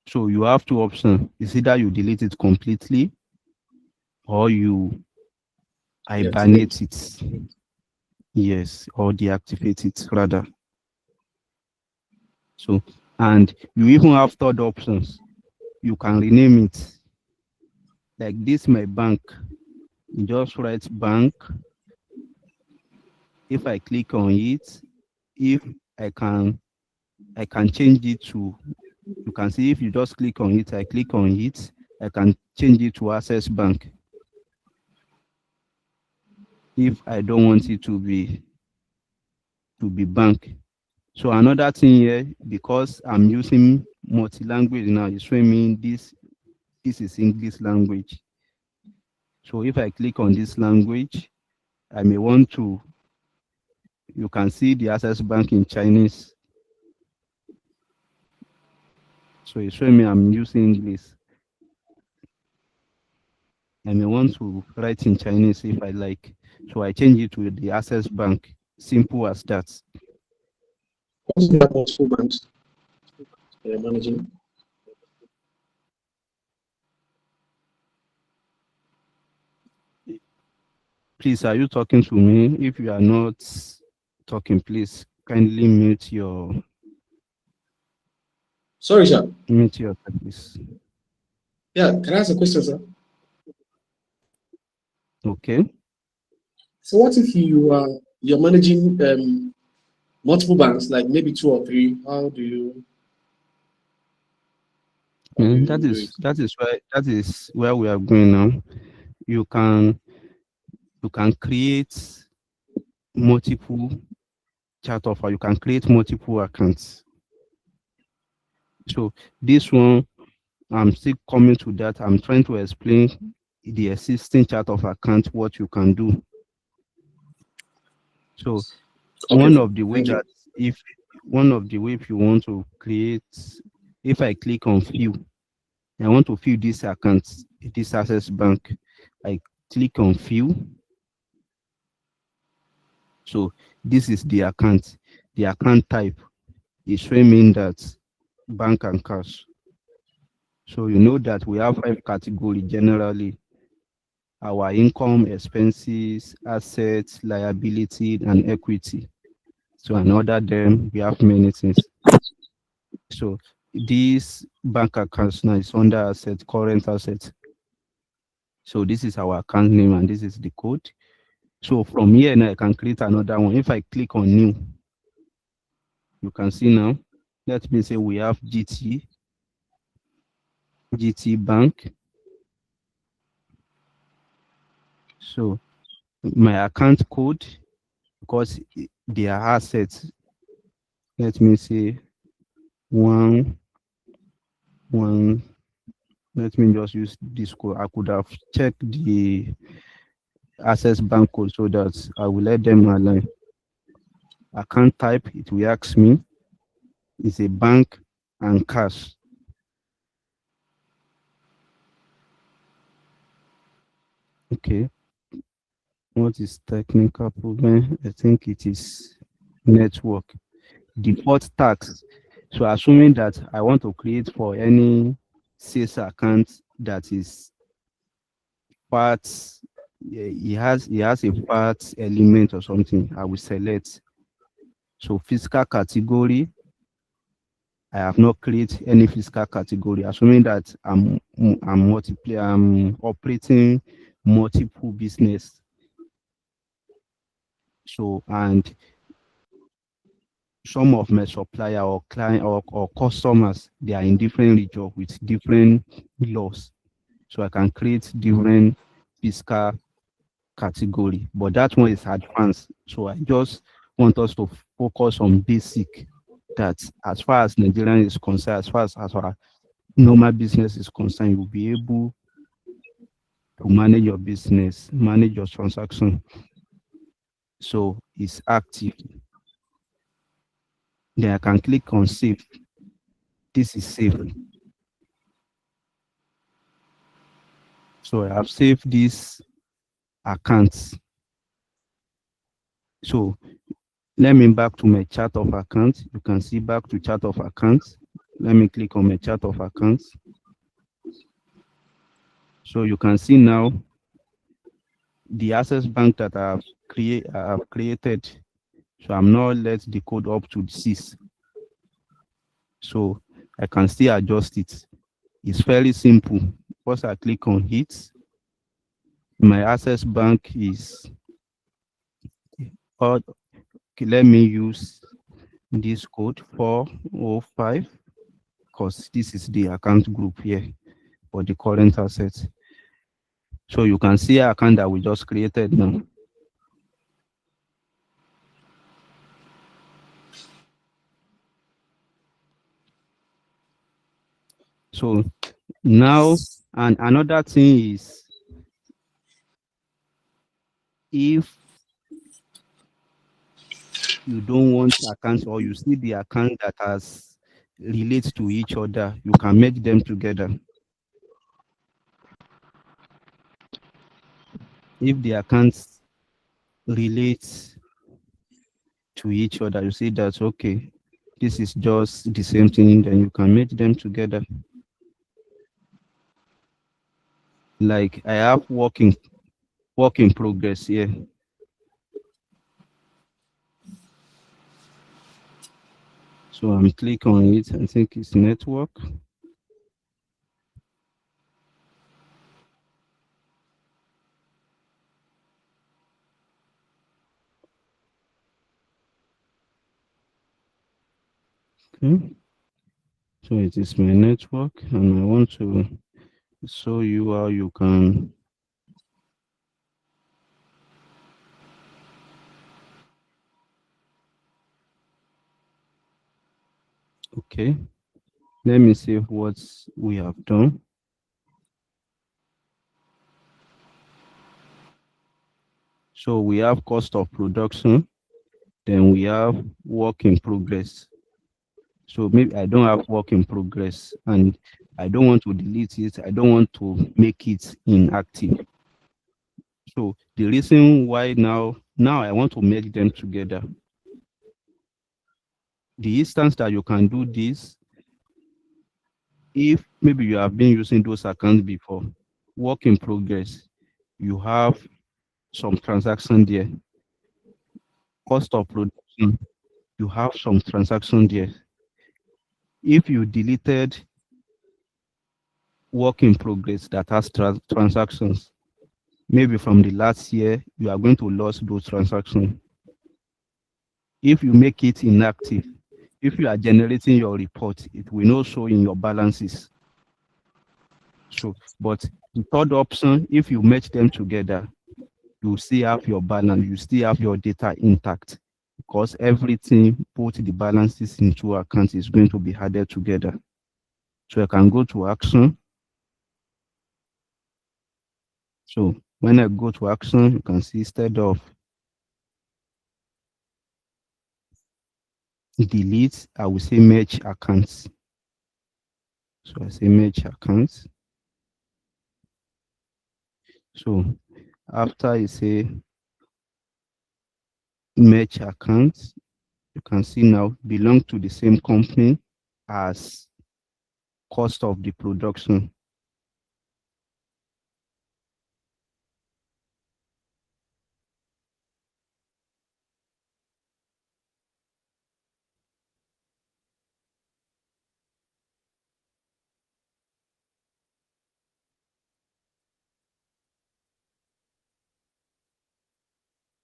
So you have two options. It's either you delete it completely or you hibernate it. Yes, or deactivate it rather. So, and you even have third options. You can rename it. Like this, my bank. You just write bank. If I click on it, if I can change it to, you can see if you just click on it, I click on it, I can change it to Access Bank. If I don't want it to be bank. So another thing here, because I'm using multi-language now, it's showing me this is English language. So if I click on this language, I may want to, you can see the Access Bank in Chinese. So it's showing me I'm using English. I may want to write in Chinese if I like. So I change it to the Access Bank. Simple as that. What is the multiple banks you're managing? Please, are you talking to me? If you are not talking, please kindly mute your. Sorry, sir. Mute your please. Yeah, can I ask a question, sir? Okay. So what if you're managing multiple banks, like maybe 2 or 3? How do you That do it? that is where we are going now. You can create multiple chart offer. You can create multiple accounts. So this one, I'm still coming to that. I'm trying to explain the existing chart of account, what you can do. So Okay, one of the way thank you. that if one of the way if you want to create, if I click on view, I want to view this account, this Access Bank. I click on view. So this is the account. The account type is showing that bank and cash. So you know that we have 5 categories generally: our income, expenses, assets, liability, and equity. So another them we have many things. So this bank account now is under asset, current asset. So this is our account name and this is the code. So from here now I can create another one. If I click on new, you can see now. Let me say we have GT Bank. So my account code, because they are assets. Let me say 1 1. Let me just use this code. I could have checked the access bank code so that I will let them align. Account type, it will ask me, is a bank and cash. Okay. What is technical problem? I think it is network. Default tax. So assuming that I want to create for any sales account that is parts, he has a parts element or something, I will select. So fiscal category, I have not created any fiscal category, assuming that I'm operating multiple business. So and some of my supplier or client or customers, they are in different region with different laws. So I can create different fiscal category, but that one is advanced. So I just want us to focus on basic. That as far as Nigerian is concerned, as our normal business is concerned, you'll be able to manage your business, manage your transaction. So it's active. Then I can click on save. This is saved. So I have saved this account. So let me back to my chart of accounts. You can see back to chart of accounts. Let me click on my chart of accounts. So you can see now the Access Bank that I have created. So I'm now let the code up to 6. So I can still adjust it. It's fairly simple. Once I click on it, my Access Bank is, okay, let me use this code 405, because this is the account group here for the current assets. So you can see our account that we just created now. So now, and another thing is, if you don't want accounts or you see the account that has relate to each other, you can make them together. If the accounts relate to each other, you see that, okay, this is just the same thing, then you can make them together. Like I have work in progress here. So I'm click on it. I think it's network. Okay. So it is my network, and I want to show you how you can okay. Let me see what we have done. So we have cost of production, then we have work in progress. So maybe I don't have work in progress and I don't want to delete it. I don't want to make it inactive. So the reason why now I want to make them together. The instance that you can do this, if maybe you have been using those accounts before, work in progress, you have some transaction there. Cost of production, you have some transaction there. If you deleted work in progress that has transactions, maybe from the last year, you are going to lose those transactions. If you make it inactive, if you are generating your report, it will not show in your balances. So, but the third option, if you match them together, you still have your balance, you still have your data intact because everything, put the balances into account is going to be added together. So I can go to action. So when I go to action, you can see instead of delete, I will say merge accounts. So I say merge accounts. So after you say merge accounts, you can see now belong to the same company as cost of the production.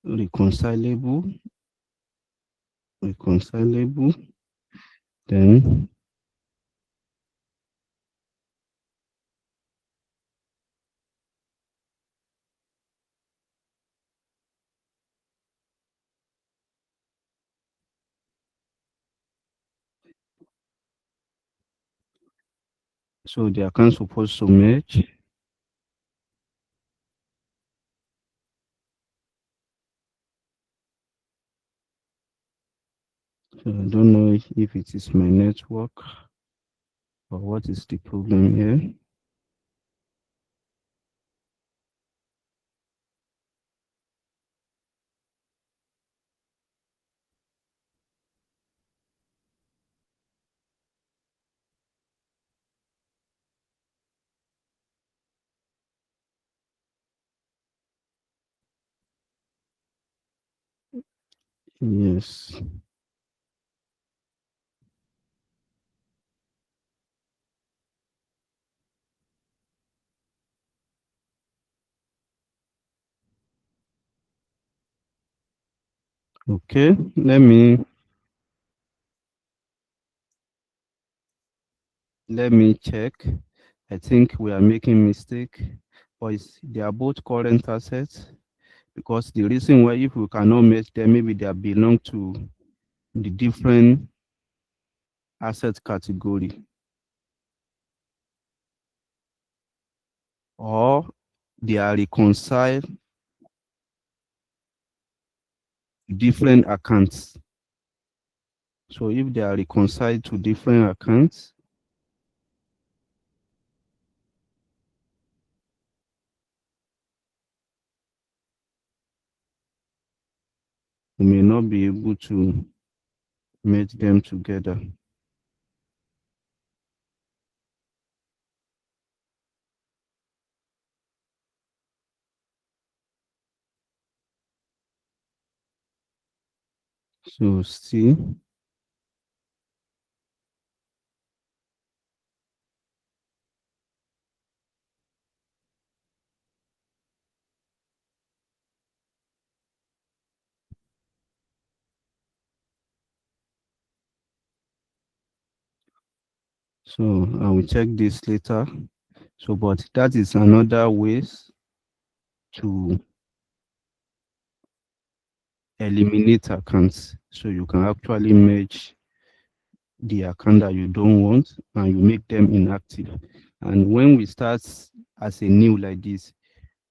Reconcilable, reconcilable, then so the account supposed to merge. So I don't know if it is my network or what is the problem here. Yes. Okay, let me check. I think we are making mistake, but they are both current assets because the reason why if we cannot match them, maybe they belong to the different asset category or they are reconciled to different accounts. So if they are reconciled to different accounts, we may not be able to match them together. So see, so I will check this later. So, but that is another ways to eliminate accounts. So you can actually merge the account that you don't want and you make them inactive. And when we start as a new like this,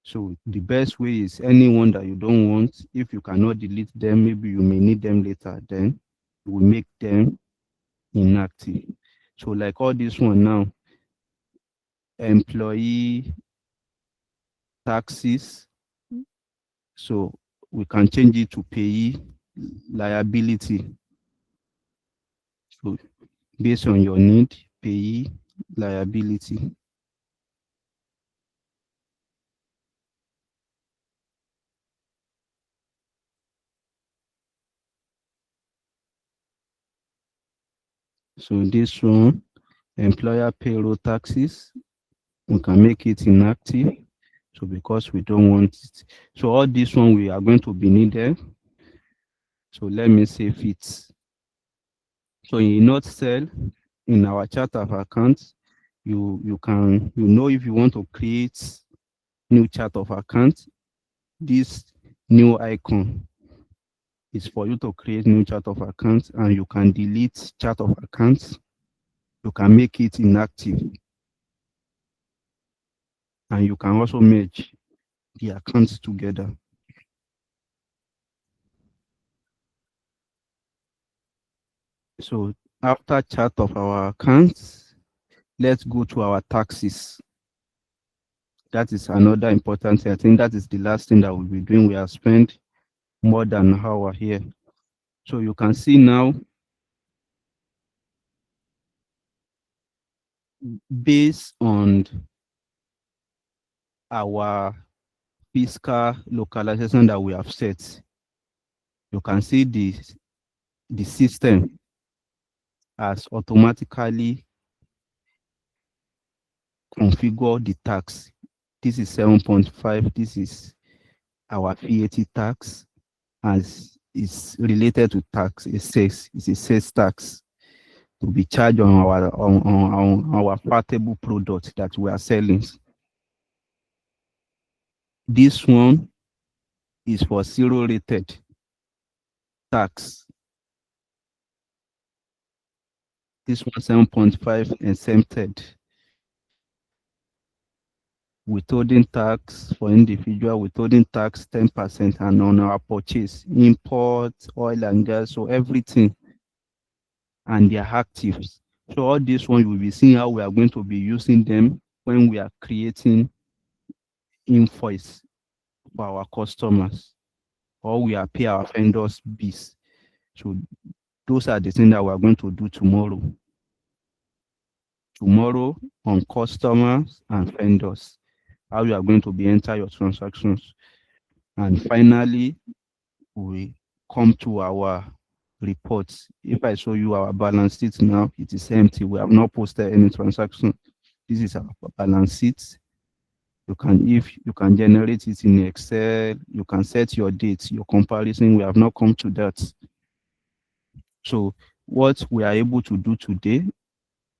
So the best way is anyone that you don't want, if you cannot delete them, maybe you may need them later, then you will make them inactive. So like all this one now, employee taxes. So we can change it to payee liability. So based on your need, payee liability. So this one, employer payroll taxes, we can make it inactive. So because we don't want it. So all this one we are going to be needed. So let me save it. So in not cell in our chart of accounts, you know if you want to create new chart of account, this new icon is for you to create new chart of accounts, and you can delete chart of accounts. You can make it inactive, and you can also merge the accounts together. So after chart of our accounts, let's go to our taxes. That is another important thing. I think that is the last thing that we'll be doing. We have spent more than an hour here. So you can see now, based on our fiscal localization that we have set, you can see the system has automatically configured the tax. This is 7.5. This is our VAT tax, as is related to tax. It's a sales tax to be charged on our portable product that we are selling. This one is for zero rated tax. This one 7.5 exempted. Withholding tax for individual, withholding tax 10%, and on our purchase, import, oil and gas, so everything, and their actives. So all this one, you will be seeing how we are going to be using them when we are creating invoice for our customers, or we are pay our vendors bills. So those are the things that we are going to do tomorrow. Tomorrow on customers and vendors, how you are going to be enter your transactions. And finally, we come to our reports. If I show you our balance sheet now, it is empty. We have not posted any transaction. This is our balance sheet. If you can generate it in Excel, you can set your dates, your comparison. We have not come to that. So what we are able to do today,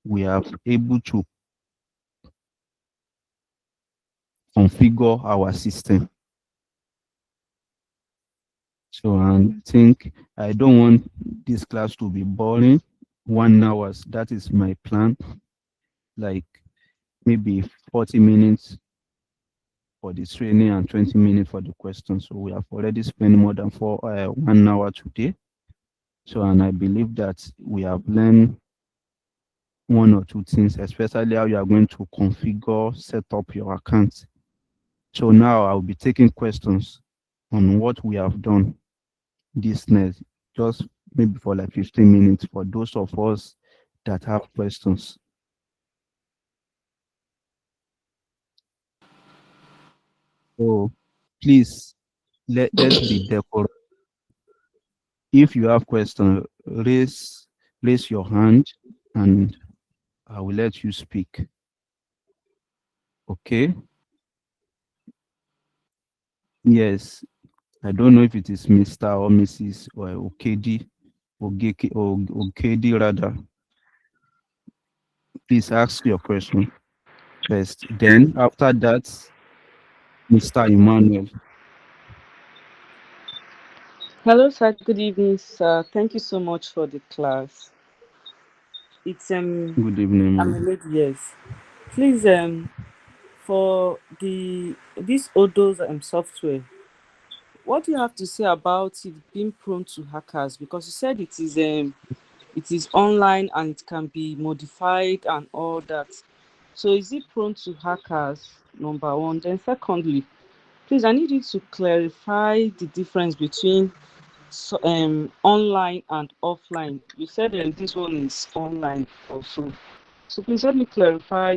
we are able to configure our system. So I think I don't want this class to be boring. 1 hour, that is my plan. Like maybe 40 minutes for the training and 20 minutes for the questions. So we have already spent more than 1 hour today. So, and I believe that we have learned one or two things, especially how you are going to configure, set up your account. So now I'll be taking questions on what we have done this next, just maybe for like 15 minutes for those of us that have questions. So please, let's be decorous. If you have questions, raise your hand and I will let you speak. Okay? Yes. I don't know if it is Mr. or Mrs. or Okedi, or Okedi rather. Please ask your question first. Then after that, Mr. Emmanuel. Hello, sir. Good evening, sir. Thank you so much for the class. It's Good evening, I'm a ma'am. lady, yes. Please, for this Odoo software, what do you have to say about it being prone to hackers? Because you said it is online and it can be modified and all that. So is it prone to hackers? Number one. Then secondly, please I need you to clarify the difference between online and offline. You said this one is online also. So please help me clarify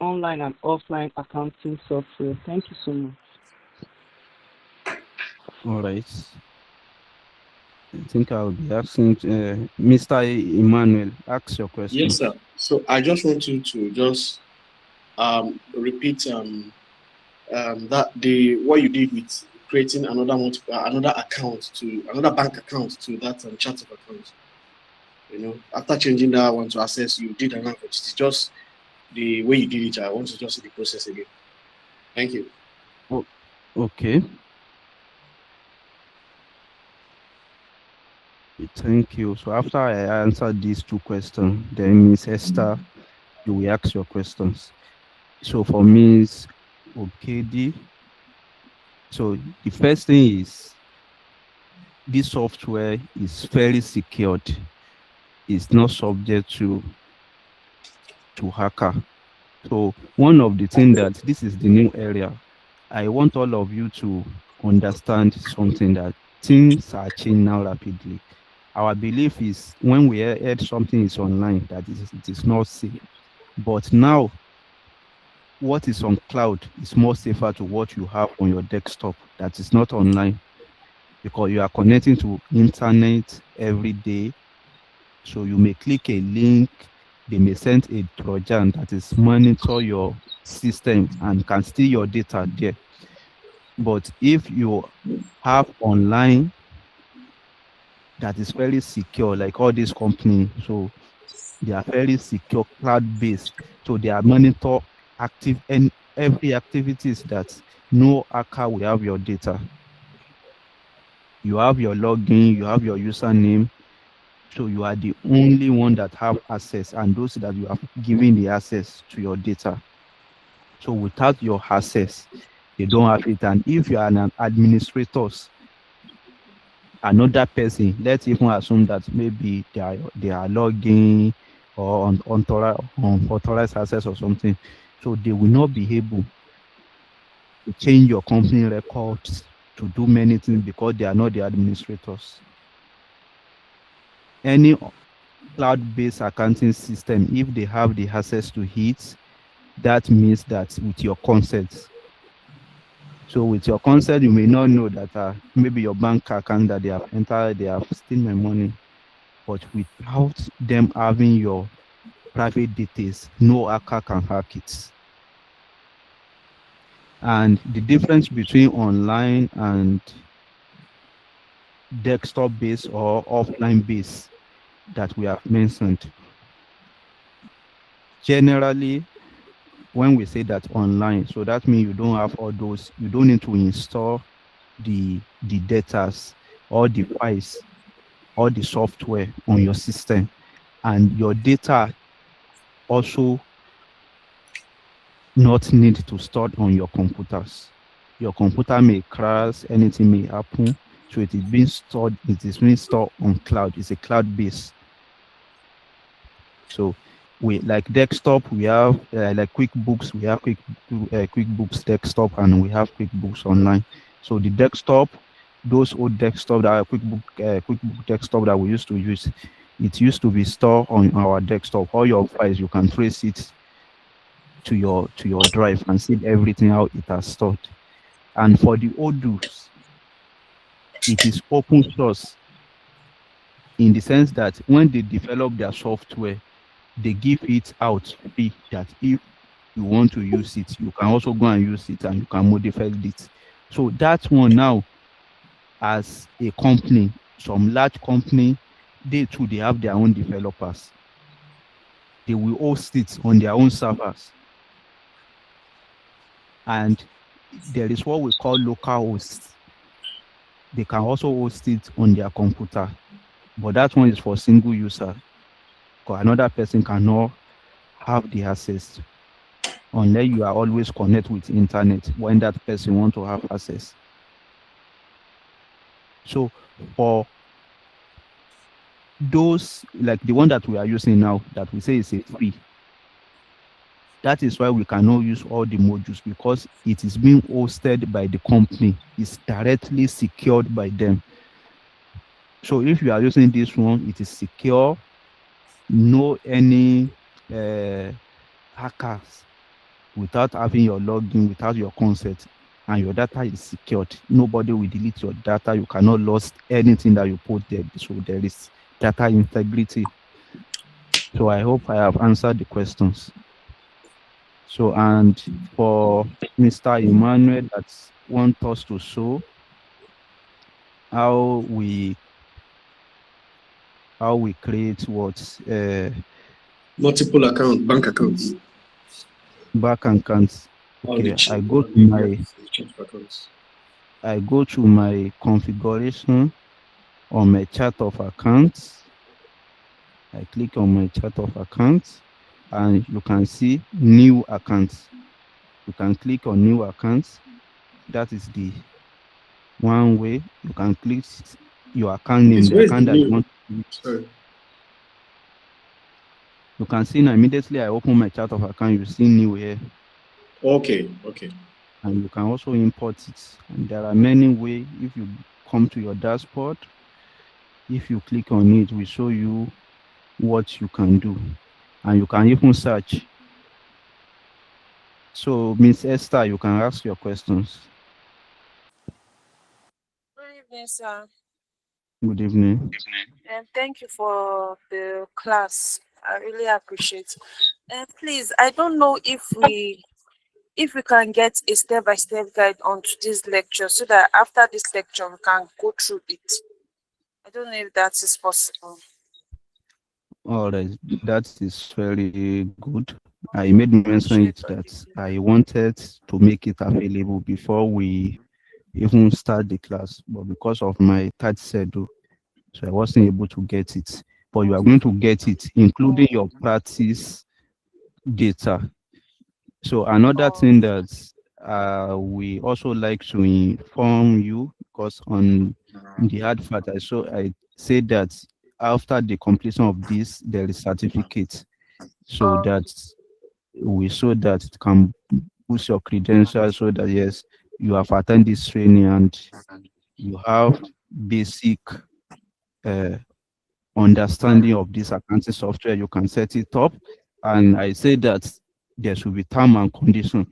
online and offline accounting software. Thank you so much. All right. I think I'll be asking Mr. Emmanuel, ask your Yes, sir. questions. So I just want you to just repeat that the what you did with creating another account to another bank account to that chart of accounts. You know, after changing that one to access, you did another. It's just the way you did it. I want to just see the process again. Thank you. Oh, okay. Thank you. So after I answer these two questions, then Miss Esther, you will ask your questions. So for Miss Okedi, so the first thing is this software is fairly secured. It's not subject to hacker. So one of the things that this is the new area, I want all of you to understand something that things are changing now rapidly. Our belief is when we heard something is online, that it is not safe. But now, what is on cloud is more safer to what you have on your desktop that is not online because you are connecting to internet every day. So you may click a link, they may send a Trojan that is monitor your system and can steal your data there. But if you have online that is very secure, like all these companies, so they are very secure, cloud-based. So they are monitor active and every activities that no hacker will have your data. You have your login, you have your username. So you are the only one that have access, and those that you have given the access to your data. So without your access, they don't have it. And if you are an administrator, another person, let's even assume that maybe they are logging or on unauthorized access or something. So they will not be able to change your company records to do many things because they are not the administrators. Any cloud-based accounting system, if they have the access to it, that means that with your consent. So with your consent, you may not know that maybe your bank account that they have entered, they have stolen my money. But without them having your private details, no hacker can hack it. And the difference between online and desktop based or offline based that we have mentioned. Generally, when we say that online, so that means you don't have all those, you don't need to install the datas or device or the software on your system, and your data also not need to store on your computers. Your computer may crash, anything may happen. So it is being stored, on cloud. It's a cloud base. So we like desktop, we have like QuickBooks, we have QuickBooks desktop, and we have QuickBooks online. So the desktop, those old desktop that are QuickBook desktop that we used to use, it used to be stored on our desktop. All your files, you can trace it to your drive and see everything how it has stored. And for the Odoo, it is open source in the sense that when they develop their software, they give it out free that if you want to use it, you can also go and use it and you can modify it. So that one now, as a company, some large company, they too, they have their own developers. They will host it on their own servers. And there is what we call local hosts. They can also host it on their computer, but that one is for single user because another person cannot have the access unless you are always connect with internet when that person want to have access. So for those like the one that we are using now that we say is a free, that is why we cannot use all the modules because it is being hosted by the company. It's directly secured by them. So if you are using this one, it is secure, no any hackers without having your login, without your consent, and your data is secured. Nobody will delete your data. You cannot lose anything that you put there. So there is data integrity. So I hope I have answered the questions. So and for Mr. Emmanuel that want us to show how we create what Multiple bank accounts. bank accounts. All the Okay, ch- I go all to the, my yes, the change of accounts. configuration on my chart of accounts. I click on my chart of accounts and you can see new accounts. You can click on new accounts. That is the one way. You can click your account name, Yes, the where is the account that you new? want to use. Sorry. You can see now immediately I open my chart of account, you see new here. Okay. And you can also import it. And there are many ways. If you come to your dashboard, if you click on it, we show you what you can do. And you can even search. So, Miss Esther, you can ask your questions. Good evening, sir. Good evening. And thank you for the class. I really appreciate. And please, I don't know if we can get a step-by-step guide onto this lecture so that after this lecture we can go through it. I don't know if that is possible. All right, that is very good. I made mention it Appreciate all that you do. I wanted to make it available before we even start the class, but because of my tight schedule, so I wasn't able to get it. But you are going to get it, including Oh, your practice data. So another oh, thing that we also like to inform you, because on the advert I said that after the completion of this, there is certificate, so oh, that we show that it can boost your credentials, so that yes, you have attended this training and you have basic uh, understanding of this accounting software. You can set it up, and I say that there should be term and condition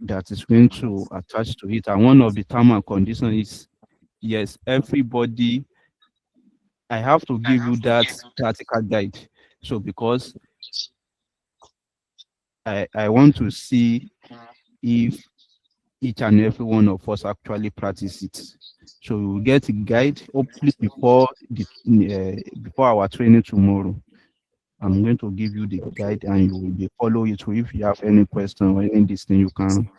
that is going to attach to it. And one of the term and condition is yes, everybody. I have to give you that practical guide. So because I want to see if each and every one of us actually practice it. So we will get a guide hopefully before our training tomorrow. I'm going to give you the guide and you will be follow it. So if you have any question or any this thing, you can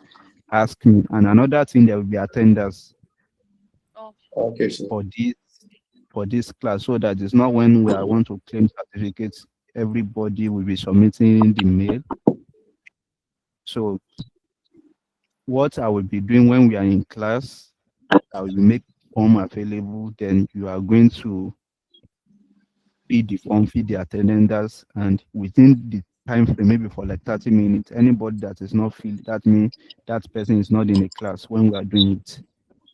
ask me. And another thing, there will be attendance oh. Okay, sir. for this class, so that it's not when we are want to claim certificates, everybody will be submitting the mail. So what I will be doing when we are in class, I will make form available. Then you are going to feed the form, feed the attendance, and within the time frame, maybe for like 30 minutes, anybody that is not filled, that means that person is not in a class when we are doing it.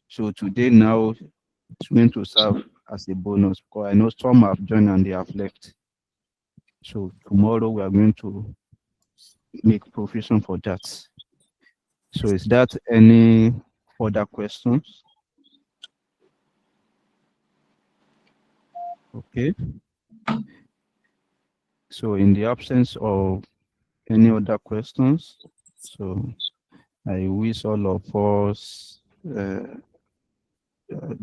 So today now it's going to serve as a bonus because I know some have joined and they have left. So tomorrow we are going to make provision for that. So is that any further questions? Okay. So in the absence of any other questions, so I wish all of us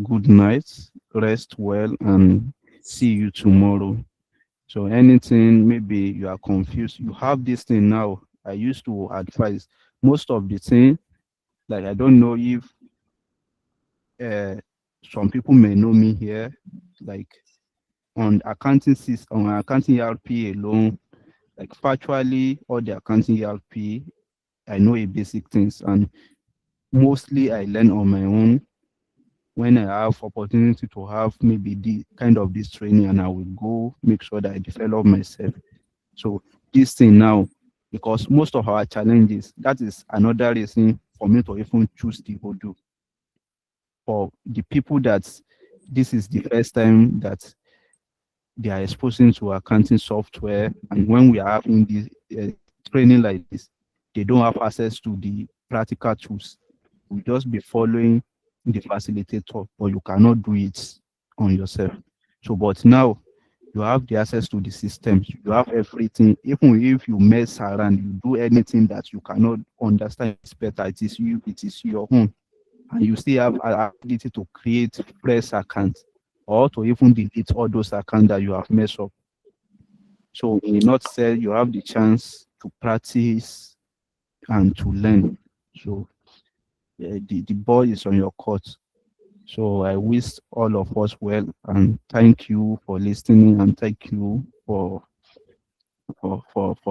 good night, rest well, and see you tomorrow. So anything, maybe you are confused, you have this thing now. I used to advise most of the thing, like I don't know if uh, some people may know me here, like on accounting system, on accounting ERP alone, like virtually all the accounting ERP I know a basic things, and mostly I learn on my own. When I have opportunity to have maybe the kind of this training, and I will go make sure that I develop myself. So this thing now, because most of our challenges, that is another reason for me to even choose the Odoo. For the people that this is the first time that they are exposing to accounting software, and when we are having this training like this, they don't have access to the practical tools. We just be following the facilitator, but you cannot do it on yourself. So, but now you have the access to the systems, you have everything. Even if you mess around, you do anything that you cannot understand, it's better. It is you, it is your own, and you still have ability to create fresh accounts or to even delete all those accounts that you have messed up. So in a nutshell, you have the chance to practice and to learn. So the ball is on your court. So I wish all of us well, and thank you for listening, and thank you for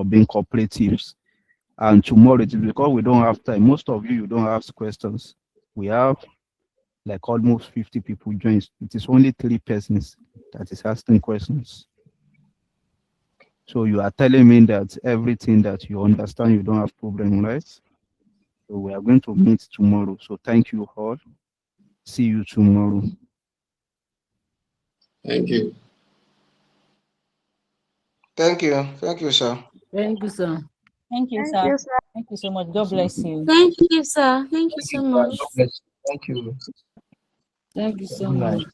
being cooperatives. And tomorrow it is because we don't have time. Most of you don't ask questions. We have like almost 50 people join. It is only 3 persons that is asking questions. So you are telling me that everything that you understand, you don't have problem, right? So we are going to meet tomorrow. So thank you all. See you tomorrow. Thank you. Thank you. Thank you, sir. Thank you, sir. Thank you, Thank sir. you, sir. Thank you so much. God bless you. Thank you, sir. Thank you Thank so you, sir. much. God bless you. Thank you. Thank you so Good night. much.